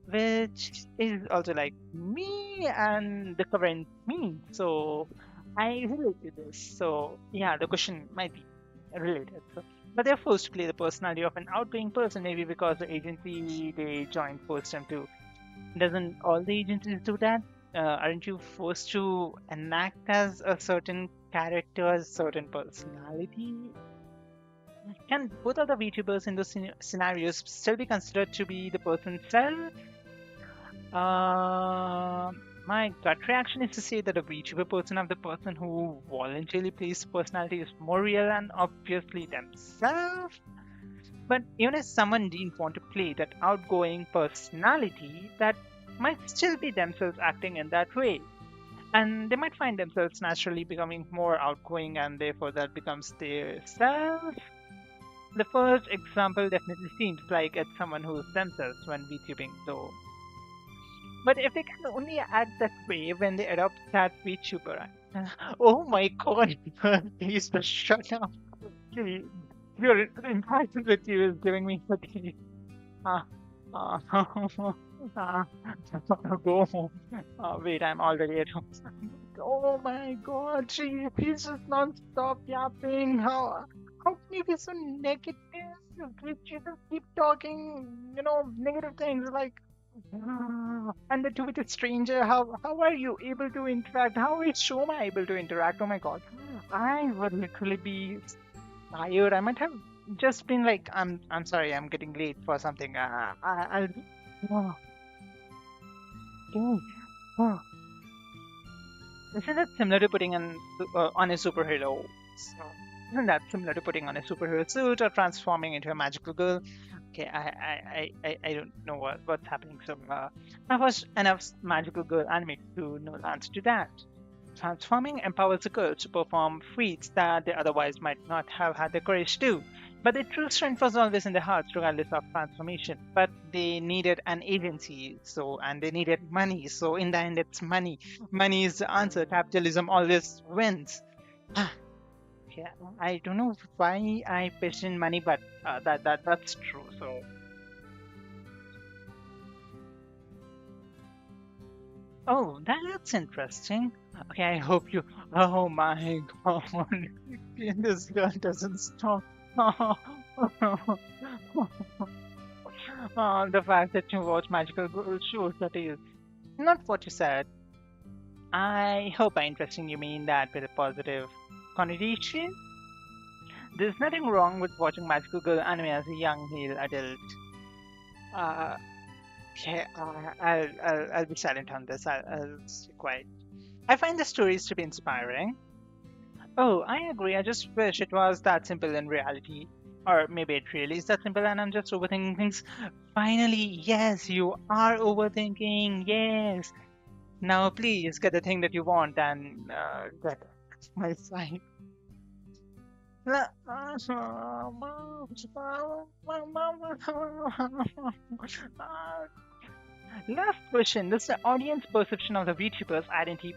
which is also like me and the current me. So I relate to this. So yeah, the question might be related. So, but they're forced to play the personality of an outgoing person, maybe because the agency they joined forced them to. Doesn't all the agencies do that? Aren't you forced to enact as a certain character, a certain personality? Can both of the VTubers in those scenarios still be considered to be the person self? Uh, my gut reaction is to say that a VTuber person of the person who voluntarily plays personality is more real and obviously themselves. But even if someone didn't want to play that outgoing personality, that might still be themselves acting in that way. And they might find themselves naturally becoming more outgoing, and therefore that becomes their self. The first example definitely seems like it's someone who's themselves when VTubing, though. But if they can only act that way when they adopt that VTuber, oh my god, please just shut up. Please. Your interaction with you is giving me fatigue. Uh, uh, go home. Wait, I'm already at home. Oh my god, she please just non-stop yapping. How can you be so negative? You just keep talking, negative things like and the two with a stranger. How are you able to interact? How is Shoma able to interact? Oh my god. I would literally be tired. I might have just been like, I'm sorry, I'm getting late for something. I'll. Oh, okay. Oh. Isn't that similar to putting on a superhero? So, isn't that similar to putting on a superhero suit or transforming into a magical girl? Okay, I don't know what's happening. So, I watched enough magical girl anime to know the answer to that. Transforming empowers the girls to perform feats that they otherwise might not have had the courage to. But their true strength was always in their hearts, regardless of transformation. But they needed an agency, and they needed money. So in the end, it's money. Money is the answer. Capitalism always wins. okay. I don't know why I pitched in money, but that's true. So, oh, that's interesting. Okay, I hope you. Oh my God, this girl doesn't stop. The fact that you watch magical girl shows, that is not what you said. I hope by interesting you mean that with a positive connotation. There's nothing wrong with watching magical girl anime as a young male adult. Uh, okay, I'll be silent on this. I'll stay quiet. I find the stories to be inspiring. Oh, I agree. I just wish it was that simple in reality. Or maybe it really is that simple and I'm just overthinking things. Finally, yes, you are overthinking. Yes. Now please get the thing that you want and get my side. La- Last question. Does the audience perception of the VTuber's identity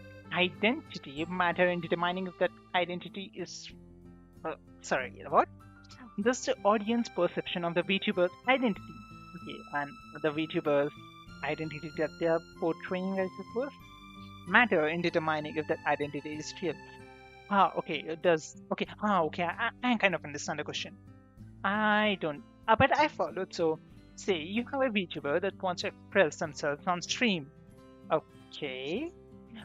matter in determining if that identity is sorry, what? Does the audience perception of the VTuber's identity, okay, and the VTuber's identity that they are portraying, I suppose, matter in determining if that identity is real? Ah, okay, it does. Okay, okay, I kind of understand the question. I don't, but I followed. So, say you have a VTuber that wants to express themselves on stream. Okay,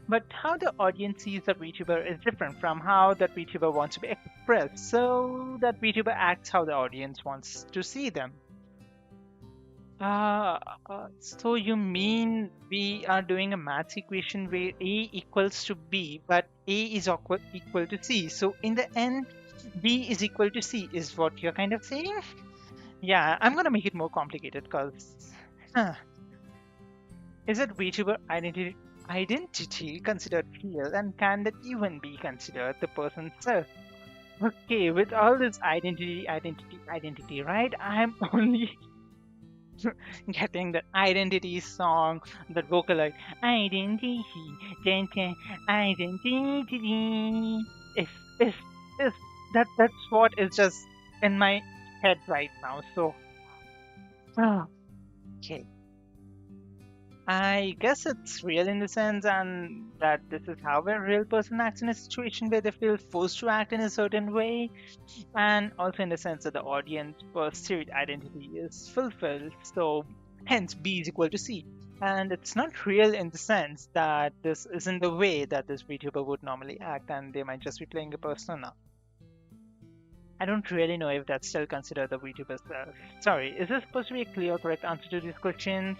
but how the audience sees the VTuber is different from how that VTuber wants to be expressed. So that VTuber acts how the audience wants to see them. So you mean we are doing a maths equation where A equals to B, but A is equal to C. So in the end, B is equal to C is what you're kind of saying? Yeah, I'm gonna make it more complicated because is it VTuber identity considered real, and can that even be considered the person's self? Okay, with all this identity, right? I'm only getting the identity song, that vocal like identity, dun, dun, identity. Is is that's what is just in my head right now. So, okay. I guess it's real in the sense, and that this is how a real person acts in a situation where they feel forced to act in a certain way, and also in the sense that the audience perceived identity is fulfilled, so hence B is equal to C. And it's not real in the sense that this isn't the way that this VTuber would normally act, and they might just be playing a persona. I don't really know if that's still considered the VTuber self. Sorry, is this supposed to be a clear, correct answer to these questions?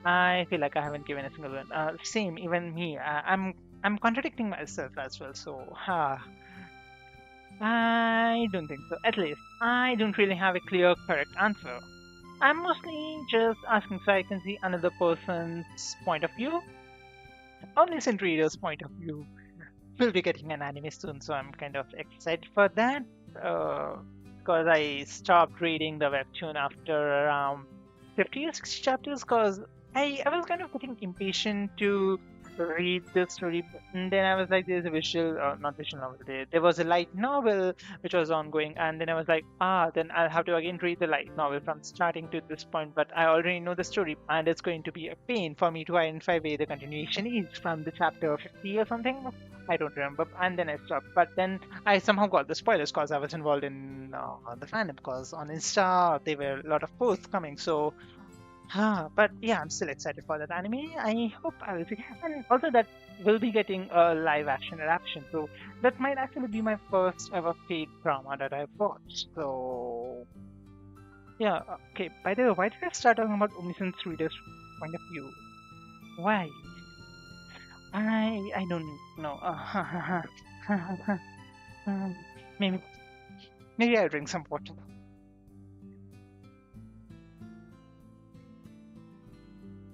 I feel like I haven't given a single one. Same, even me. I'm contradicting myself as well. So, I don't think so. At least I don't really have a clear, correct answer. I'm mostly just asking so I can see another person's point of view, omniscient reader's point of view. We'll be getting an anime soon, so I'm kind of excited for that. Because I stopped reading the webtoon after around 50 or 60 chapters, because I was kind of getting impatient to read the story. And then I was like, there's a visual, not visual novel, there was a light novel which was ongoing. And then I was like, then I'll have to again read the light novel from starting to this point. But I already know the story, and it's going to be a pain for me to identify where the continuation is from the chapter 50 or something. I don't remember. And then I stopped. But then I somehow got the spoilers because I was involved in the fandom, because on Insta there were a lot of posts coming. So but yeah, I'm still excited for that anime. I hope I will see. And also that will be getting a live action adaptation. So that might actually be my first ever paid drama that I've watched. So yeah, okay. By the way, why did I start talking about omniscient reader's point of view? Why? I don't know. Maybe I'll drink some water.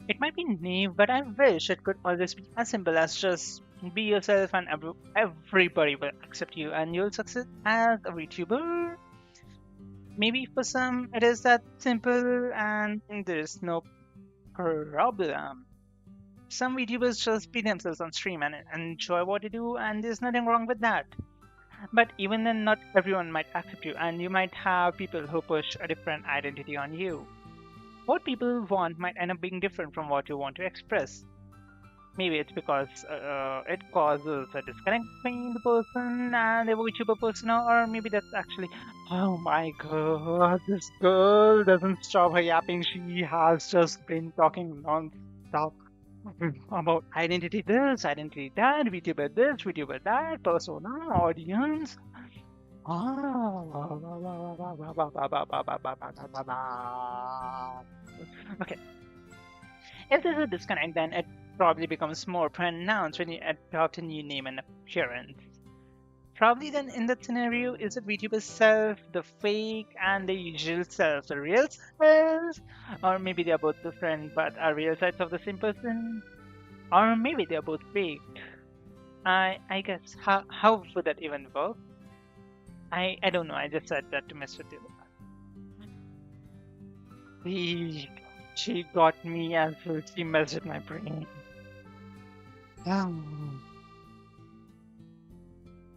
It might be naive, but I wish it could always be as simple as just be yourself and everybody will accept you and you'll succeed as a VTuber. Maybe for some it is that simple and there's no problem. Some VTubers just be themselves on stream and enjoy what they do, and there's nothing wrong with that. But even then, not everyone might accept you, and you might have people who push a different identity on you. What people want might end up being different from what you want to express. Maybe it's because it causes a disconnect between the person and the VTuber persona, or maybe that's actually, oh my god, this girl doesn't stop her yapping. She has just been talking non-stop about identity this, identity that, VTuber this, VTuber that, persona, audience. Okay, if there's a disconnect, then it probably becomes more pronounced when you adopt a new name and appearance. Probably then in that scenario, is it VTuber self, the fake, and the usual self, the real self? Or maybe they are both different but are real sides of the same person? Or maybe they are both fake. I guess, how would that even work? I don't know, I just said that to mess with you. She got me as well, she messed with my brain.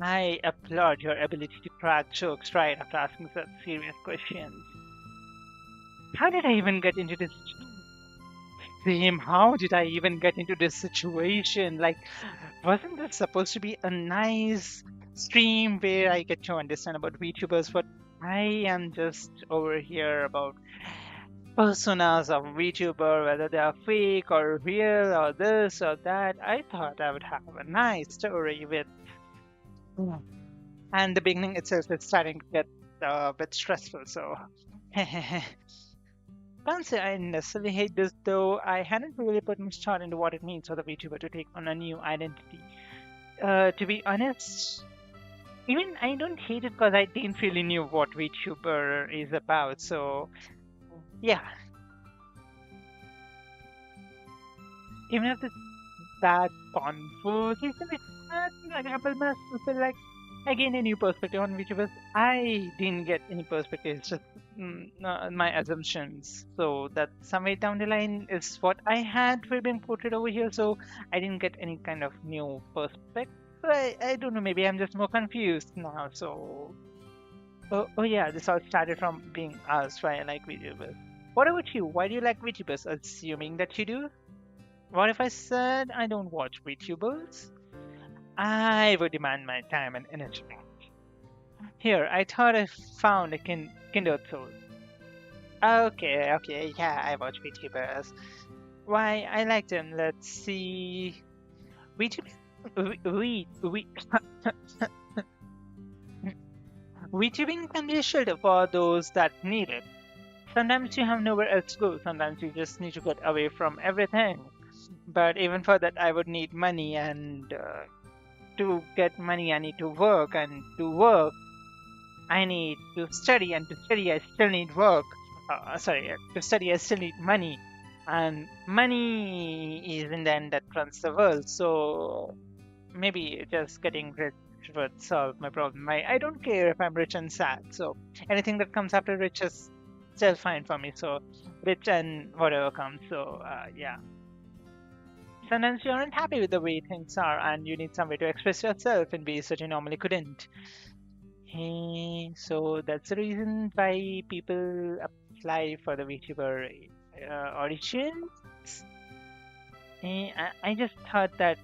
I applaud your ability to crack jokes right after asking such serious questions. How did I even get into this? Same, how did I even get into this situation? Like, wasn't this supposed to be a nice stream where I get to understand about VTubers, but I am just over here about personas of VTuber, whether they are fake or real or this or that. I thought I would have a nice story with. And the beginning itself is starting to get a bit stressful, so. Can't say I necessarily hate this, though I hadn't really put much thought into what it means for the VTuber to take on a new identity. To be honest, even I don't hate it because I didn't really knew what VTuber is about, so yeah. Even if it's that conversation, it had like a couple months to feel like I gained a new perspective on VTubers. I didn't get any perspective, it's just my assumptions. So that somewhere down the line is what I had been quoted over here, so I didn't get any kind of new perspective. So I don't know, maybe I'm just more confused now. So, oh yeah, this all started from being asked why I like VTubers. What about you? Why do you like VTubers? Assuming that you do? What if I said I don't watch VTubers? I would demand my time and energy back. Here, I thought I found a kindred soul. Okay, yeah, I watch VTubers. Why, I like them. Let's see. VTubers. VTubing can be a shelter for those that need it. Sometimes you have nowhere else to go. Sometimes you just need to get away from everything. But even for that, I would need money, and to get money, I need to work, and to work, I need to study, and to study, I still need work. To study, I still need money, and money is in the end that runs the world. So maybe just getting rich would solve my problem. I don't care if I'm rich and sad. So anything that comes after rich is still fine for me. So rich and whatever comes. So yeah. Sometimes you aren't happy with the way things are, and you need some way to express yourself in ways that you normally couldn't. Hey, so that's the reason why people apply for the VTuber auditions. I just thought that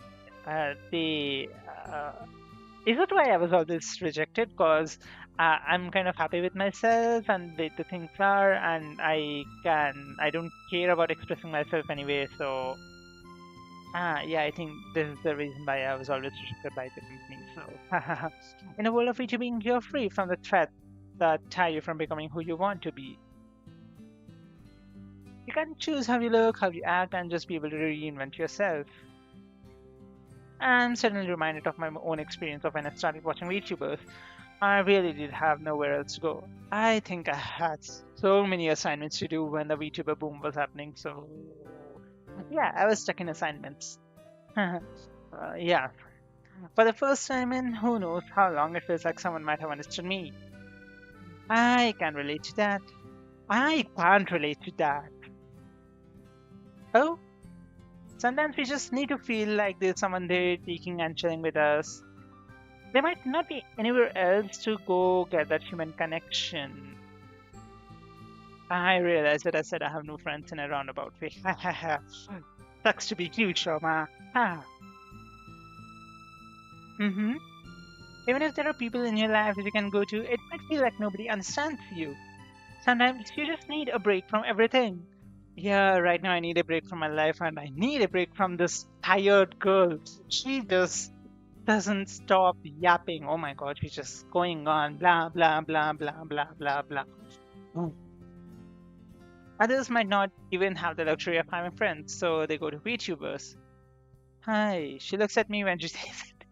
they. Is that why I was always rejected? Because I'm kind of happy with myself and the way the things are, and I don't care about expressing myself anyway, so. Yeah, I think this is the reason why I was always rejected by the company. So, in a world of VTubing, you're free from the threat that tie you from becoming who you want to be. You can choose how you look, how you act, and just be able to reinvent yourself. I'm suddenly reminded of my own experience of when I started watching VTubers. I really did have nowhere else to go. I think I had so many assignments to do when the VTuber boom was happening, so yeah, I was stuck in assignments. Yeah, for the first time in who knows how long, it feels like someone might have understood me. I can relate to that. I can't relate to that. Oh, sometimes we just need to feel like there's someone there taking and chilling with us. There might not be anywhere else to go get that human connection. I realized that I said I have no friends in a roundabout way. Ha ha ha. Sucks to be you, Shoma. Ha. Mm-hmm. Even if there are people in your life that you can go to, it might feel like nobody understands you. Sometimes you just need a break from everything. Yeah, right now I need a break from my life and I need a break from this tired girl. She just doesn't stop yapping. Oh my god, she's just going on blah blah blah blah blah blah blah. Mm. Others might not even have the luxury of having friends, so they go to VTubers. Hi, she looks at me when she says it.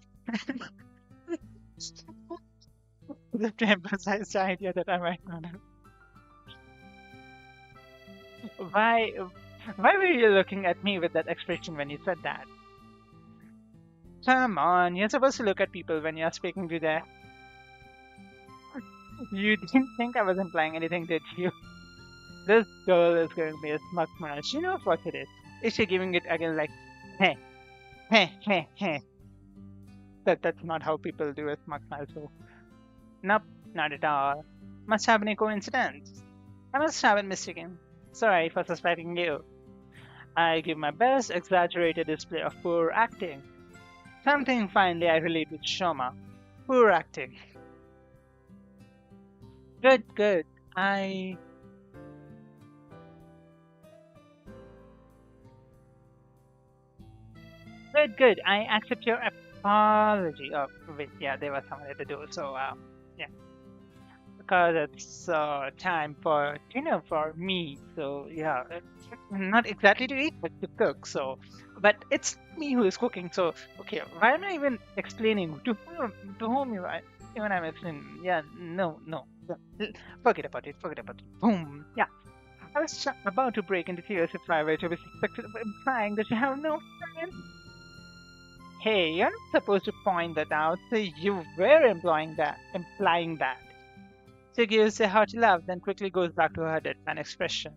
To emphasize the idea that I might not have. Why, why were you looking at me with that expression when you said that? Come on, you're supposed to look at people when you're speaking to them. You didn't think I was implying anything, did you? This girl is giving me a smug smile. She knows what it is. Is she giving it again like, hey, hey, hey, hey? That's not how people do a smug smile, so. Nope, not at all. Must have been a coincidence. I must have been mistaken. Sorry for suspecting you. I give my best exaggerated display of poor acting. Something finally I relate with Shoma. Poor acting. Good, good. Good, good. I accept your apology. Oh, wait, yeah, there was someone at the door, so, yeah. Because it's time for dinner for me, so, yeah. Not exactly to eat, but to cook, so. But it's me who is cooking, so, okay, why am I even explaining to whom you are? Even I'm explaining, yeah, no, no. Forget about it, forget about it. Boom, yeah. I was about to break into tears if I were to be suspected of implying that you have no friends. Hey, you're not supposed to point that out, so you were implying that. She gives a hearty laugh, then quickly goes back to her deadpan expression.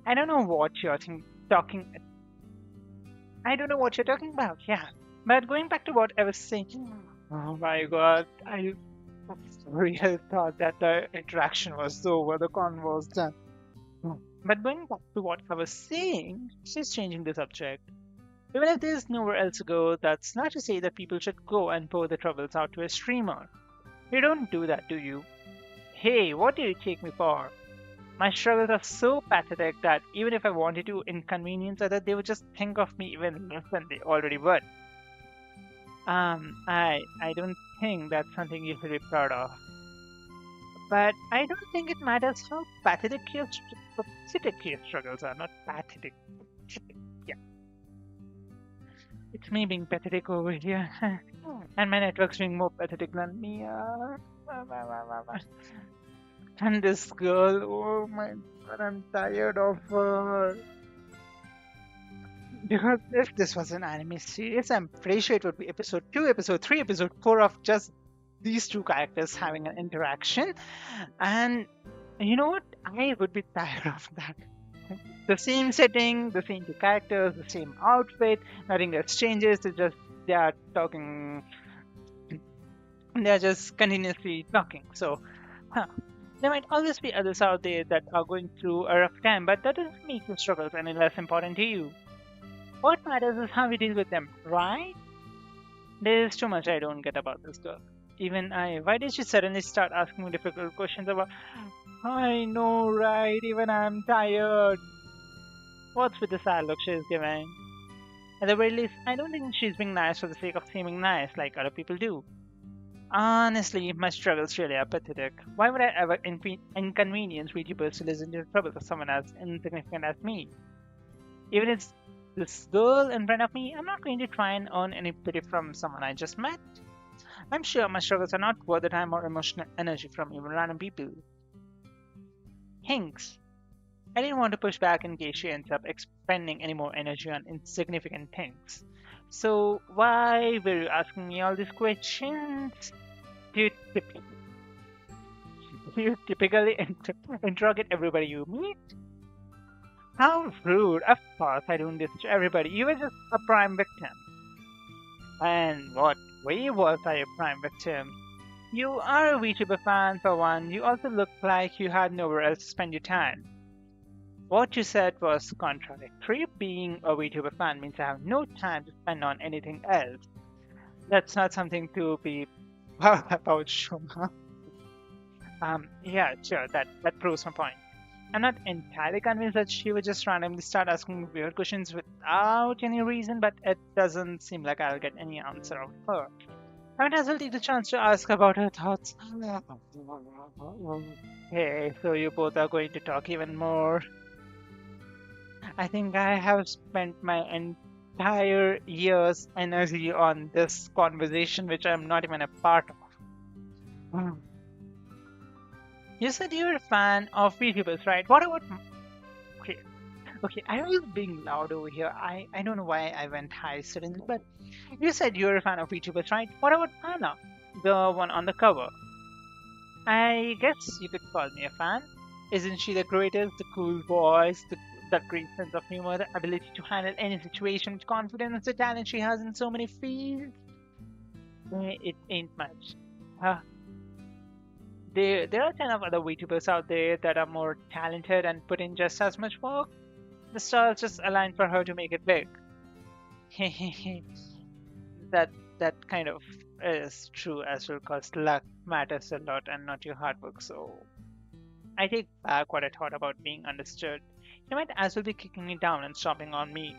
I don't know what you're talking. I don't know what you're talking about. Yeah, but going back to what I was saying. Oh my god, I really thought that the interaction was over, the con was done. But going back to what I was saying, she's changing the subject. Even if there's nowhere else to go, that's not to say that people should go and pour their troubles out to a streamer. You don't do that, do you? Hey, what do you take me for? My struggles are so pathetic that even if I wanted to inconvenience others, they would just think of me even less than they already would. I don't think that's something you should be proud of. But I don't think it matters how pathetic your struggles are, not pathetic. Yeah. It's me being pathetic over here. And my network's being more pathetic than me. And this girl, oh my god, I'm tired of her. Because if this was an anime series, I'm pretty sure it would be episode 2, episode 3, episode 4 of just these two characters having an interaction. And you know what? I would be tired of that. The same setting, the same two characters, the same outfit, nothing else changes. It's just they are talking, they're just continuously talking. So, huh. There might always be others out there that are going through a rough time, but that doesn't make your struggles any less important to you. What matters is how you deal with them, right? There's too much I don't get about this girl. Even I. Why did she suddenly start asking me difficult questions about? I know, right? Even I'm tired. What's with the sad look she's giving? At the very least, I don't think she's being nice for the sake of seeming nice like other people do. Honestly, my struggles really are pathetic. Why would I ever inconvenience VTubers to listen to the troubles of someone as insignificant as me? Even if it's this girl in front of me, I'm not going to try and earn any pity from someone I just met. I'm sure my struggles are not worth the time or emotional energy from even random people. Hinks. I didn't want to push back in case she ends up expending any more energy on insignificant things. So why were you asking me all these questions? Do you typically interrogate everybody you meet? How rude! Of course I don't do this to everybody. You were just a prime victim. And what? way worse are you, Prime Victim. You are a VTuber fan for one. You also look like you had nowhere else to spend your time. What you said was contradictory. Being a VTuber fan means I have no time to spend on anything else. That's not something to be proud about, Shoma. Yeah, sure, that proves my point. I'm not entirely convinced that she would just randomly start asking weird questions without any reason, but it doesn't seem like I'll get any answer out of her. I might as well take the chance to ask about her thoughts. Okay, so you both are going to talk even more. I think I have spent my entire year's energy on this conversation, which I'm not even a part of. You said you're a fan of VTubers, right? What about... Okay, okay, I was being loud over here. I don't know why I went high suddenly, but you said you're a fan of VTubers, right? What about Anna, the one on the cover? I guess you could call me a fan. Isn't she the greatest? The cool voice, that great sense of humor, the ability to handle any situation with confidence, the talent she has in so many fields. It ain't much. Uh, there are 10 of other VTubers out there that are more talented and put in just as much work. The stars just aligned for her to make it big. that that kind of is true as well, because luck matters a lot and not your hard work. So I take back what I thought about being understood. You might as well be kicking me down and stomping on me.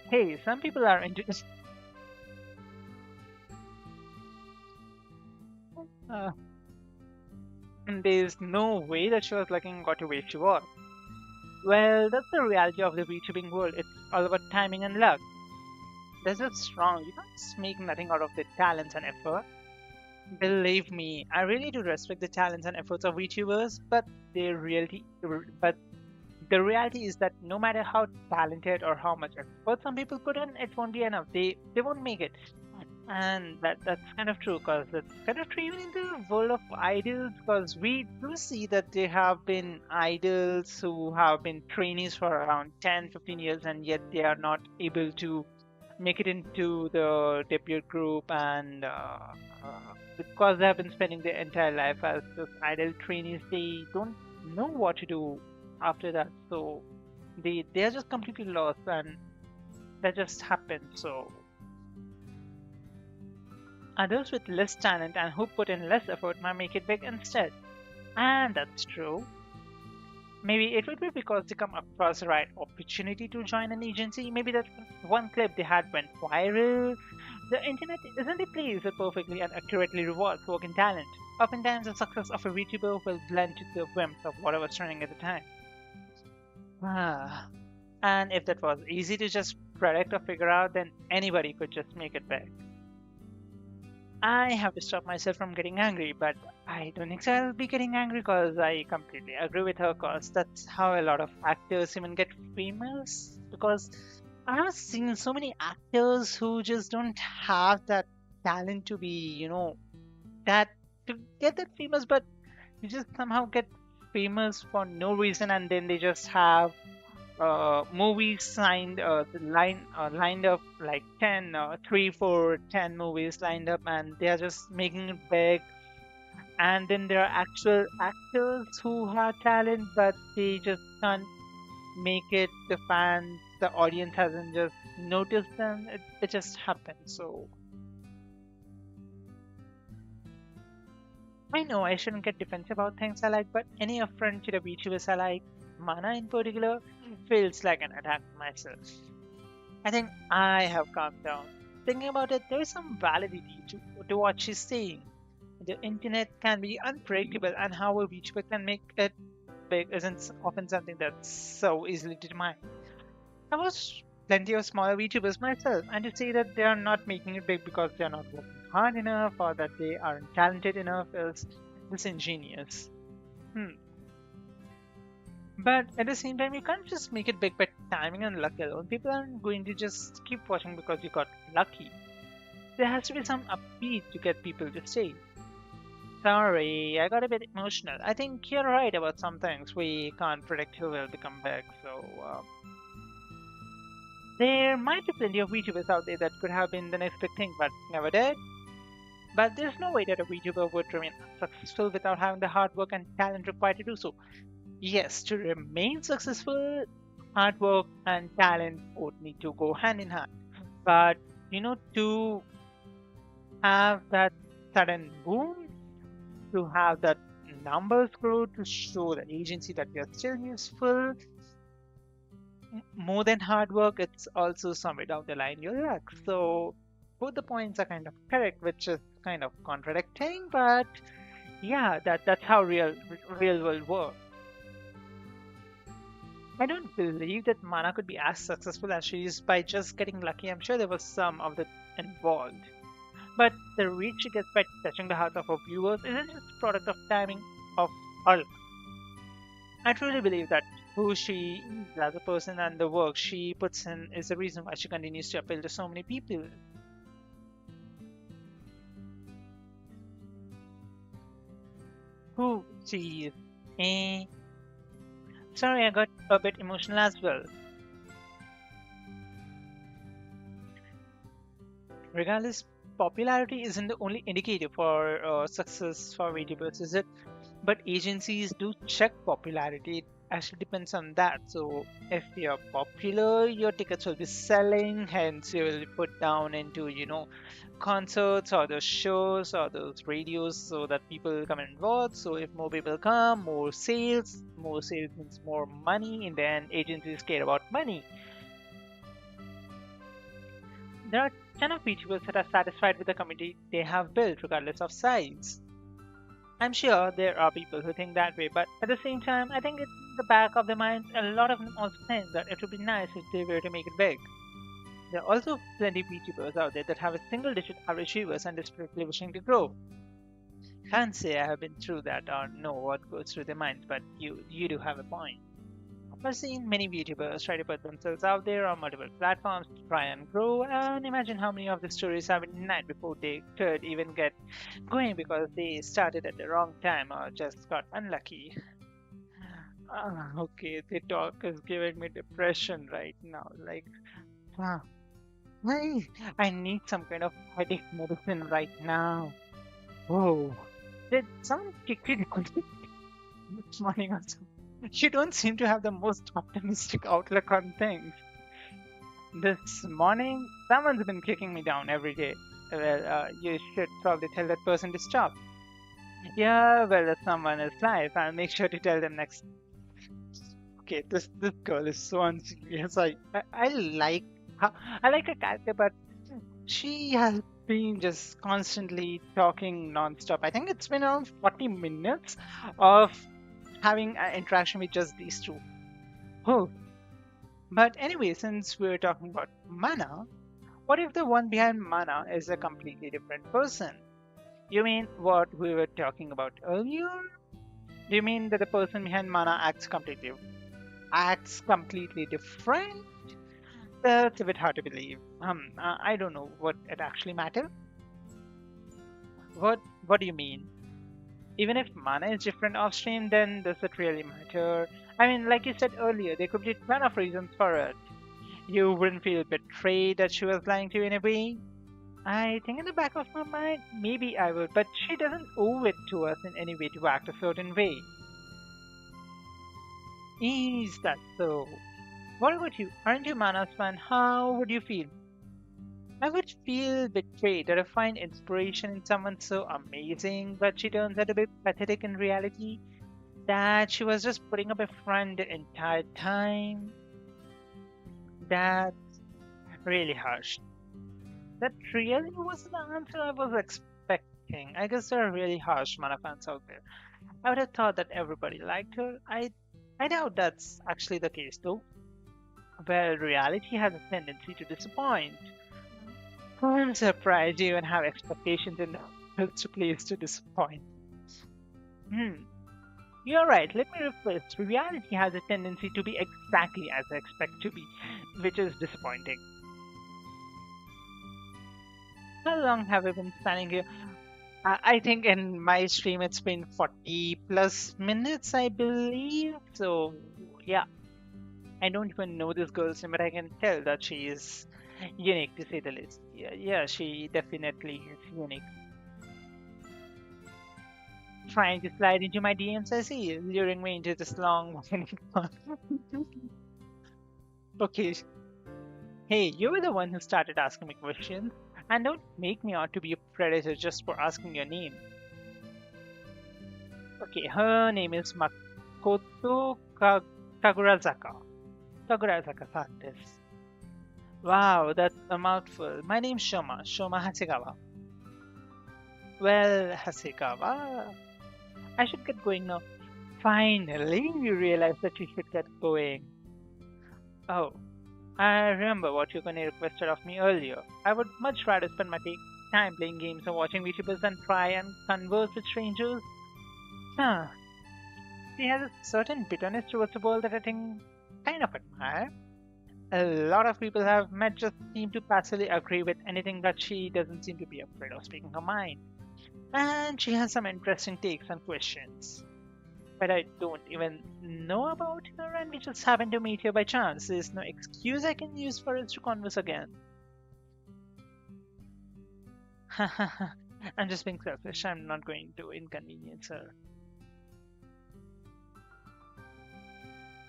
Hey, some people are into this. Uh, and there's no way that she was looking what a way she was. Well, that's the reality of the VTubing world. It's all about timing and luck. That's just wrong. You can't just make nothing out of the talents and effort. Believe me, I really do respect the talents and efforts of VTubers, but but the reality is that no matter how talented or how much effort some people put in, it won't be enough. They won't make it. And that's kind of true, because it's kind of true even in the world of idols, because we do see that there have been idols who have been trainees for around 10-15 years, and yet they are not able to make it into the debut group, and because they have been spending their entire life as just idol trainees, they don't know what to do after that. So they are just completely lost, and that just happened. So others with less talent and who put in less effort might make it big instead. And that's true. Maybe it would be because they come across the right opportunity to join an agency. Maybe that one clip they had went viral. The internet isn't a place that perfectly and accurately rewards work and talent. Oftentimes, the success of a VTuber will blend to the whims of whatever's trending at the time. Ah. And if that was easy to just predict or figure out, then anybody could just make it big. I have to stop myself from getting angry, but I don't think so I'll be getting angry, because I completely agree with her, because that's how a lot of actors even get famous. Because I have seen so many actors who just don't have that talent to be, that to get that famous, but you just somehow get famous for no reason, and then they just have movies signed lined up, like 10 3 4 10 movies lined up, and they are just making it big. And then there are actual actors who have talent, but they just can't make it. The fans, the audience hasn't just noticed them. It just happens. So I know I shouldn't get defensive about things I like, but any affront to the VTubers I like, Mana in particular, feels like an attack myself. I think I have calmed down. Thinking about it, there is some validity to what she's saying. The internet can be unpredictable, and how a VTuber can make it big isn't often something that's so easily determined. I watched plenty of smaller VTubers myself, and to say that they are not making it big because they are not working hard enough or that they aren't talented enough is disingenuous. Hmm. But at the same time, you can't just make it big by timing and luck alone. People aren't going to just keep watching because you got lucky. There has to be some upbeat to get people to stay. Sorry, I got a bit emotional. I think you're right about some things. We can't predict who will become big, so there might be plenty of VTubers out there that could have been the next big thing, but never did. But there's no way that a VTuber would remain successful without having the hard work and talent required to do so. Yes, to remain successful, hard work and talent both need to go hand in hand. But to have that sudden boom, to have that numbers grow, to show the agency that we are still useful, more than hard work, it's also somewhere down the line your luck. So both the points are kind of correct, which is kind of contradicting, but yeah, that's how real world works. I don't believe that Mana could be as successful as she is by just getting lucky. I'm sure there was some of that involved. But the reach she gets by touching the hearts of her viewers isn't just a product of timing of or luck. I truly believe that who she is as a person and the work she puts in is the reason why she continues to appeal to so many people. Who she is. Eh, sorry, I got a bit emotional as well. Regardless, popularity isn't the only indicator for success for VTubers, is it? But agencies do check popularity. It actually depends on that. So if you're popular, your tickets will be selling, hence you will be put down into, concerts or those shows or those radios so that people come and watch. So if more people come, more sales means more money, and then agencies care about money. There are ton of VTubers that are satisfied with the community they have built regardless of size. I'm sure there are people who think that way, but at the same time, I think it's in the back of their minds. A lot of them also think that it would be nice if they were to make it big. There are also plenty of VTubers out there that have a single digit average viewers and desperately wishing to grow. Can't say I have been through that or know what goes through their minds, but you do have a point. I've seen many VTubers try to put themselves out there on multiple platforms to try and grow, and imagine how many of the stories have been denied before they could even get going because they started at the wrong time or just got unlucky. Okay, the talk is giving me depression right now. Like, ah, I, I need some kind of headache medicine right now. Whoa. Did someone kick you this morning or something? You don't seem to have the most optimistic outlook on things. This morning, someone's been kicking me down every day. Well, you should probably tell that person to stop. Yeah, well, if someone is live, I'll make sure to tell them next. Okay, this girl is so unserious. I like her, I like her character, but she has been just constantly talking non-stop. I think it's been around 40 minutes of having an interaction with just these two. Oh, but anyway, since we're talking about Mana, what if the one behind Mana is a completely different person? You mean what we were talking about earlier? Do you mean that the person behind Mana acts completely different? That's a bit hard to believe. I don't know what it actually matters. What do you mean? Even if Mana is different off stream, then does it really matter? I mean, like you said earlier, there could be a ton of reasons for it. You wouldn't feel betrayed that she was lying to you in a way? I think in the back of my mind, maybe I would, but she doesn't owe it to us in any way to act a certain way. Is that so? What about you? Aren't you Mana's fan? How would you feel? I would feel betrayed that I find inspiration in someone so amazing, but she turns out to be pathetic in reality. That she was just putting up a front the entire time. That's really harsh. That really wasn't the answer I was expecting. I guess there are really harsh Mana fans out there. I would have thought that everybody liked her. I doubt that's actually the case though. Well, reality has a tendency to disappoint. I'm surprised you even have expectations in the first place to disappoint. Hmm, you're right. Let me rephrase. Reality has a tendency to be exactly as I expect to be, which is disappointing. How long have we been standing here? I think in my stream it's been 40 plus minutes, I believe. So, yeah, I don't even know this girl's name, but I can tell that she is unique to say the least. Yeah, yeah, she definitely is unique. Trying to slide into my DMs, I see, luring me into this long Okay, hey, you were the one who started asking me questions, and don't make me out to be a predator just for asking your name. Okay, her name is Makoto Kagurazaka. Kagurazaka this. Wow, that's a mouthful. My name's Shoma Hasegawa. Well, Hasegawa, I should get going now. Finally, you realize that you should get going. Oh, I remember what Yukone requested of me earlier. I would much rather spend my time playing games or watching VTubers than try and converse with strangers. Huh. She has a certain bitterness towards the world that I think kind of admire. A lot of people I've met just seem to passively agree with anything that she doesn't seem to be afraid of speaking her mind. And she has some interesting takes and questions. But I don't even know about her and we just happened to meet here by chance. There's no excuse I can use for us to converse again. I'm just being selfish. I'm not going to inconvenience her.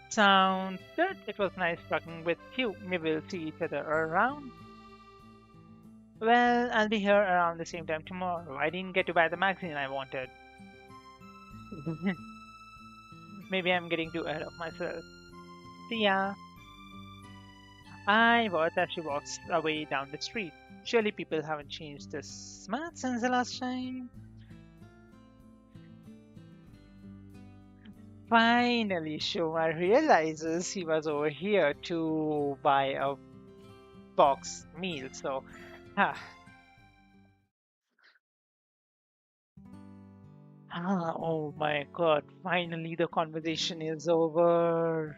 Sounds good. It was nice talking with you. Maybe we'll see each other around. Well, I'll be here around the same time tomorrow. I didn't get to buy the magazine I wanted. Maybe I'm getting too ahead of myself. See ya. I watch as she walks away down the street. Surely people haven't changed this much since the last time. Finally, Shoma realizes he was over here to buy a box meal. So, ah, oh my God! Finally, the conversation is over.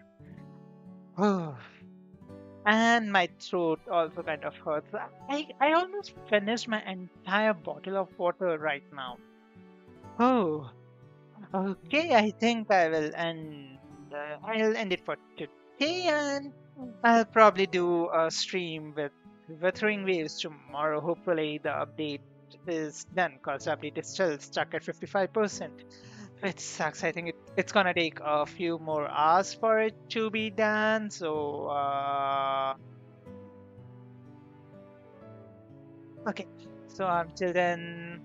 And my throat also kind of hurts. I almost finished my entire bottle of water right now. Oh, okay. I think I will end. I'll end it for today, and I'll probably do a stream with Withering Waves tomorrow. Hopefully, the update is done because the update is still stuck at 55%. It sucks. I think it's gonna take a few more hours for it to be done. So, okay. So until then,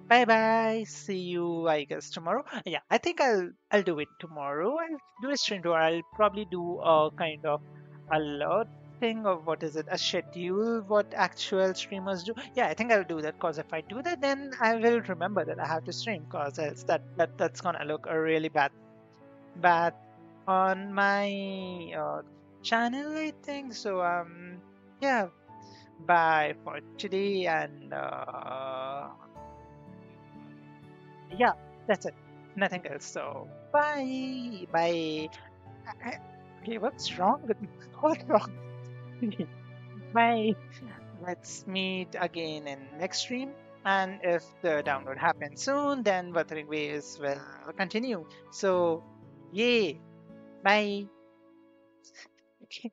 bye bye. See you, I guess, tomorrow. Yeah, I think I'll do it tomorrow. I'll do a stream tomorrow. I'll probably do a kind of alert thing of what is it, a schedule, what actual streamers do. Yeah, I think I'll do that because if I do that, then I will remember that I have to stream because else that's gonna look a really bad on my channel, I think. So yeah, bye for today and yeah, that's it. Nothing else. So bye. Okay, what's wrong with me? What's wrong? Bye. Let's meet again in next stream. And if the download happens soon, then Wuthering Waves will continue. So, yay! Bye. Okay.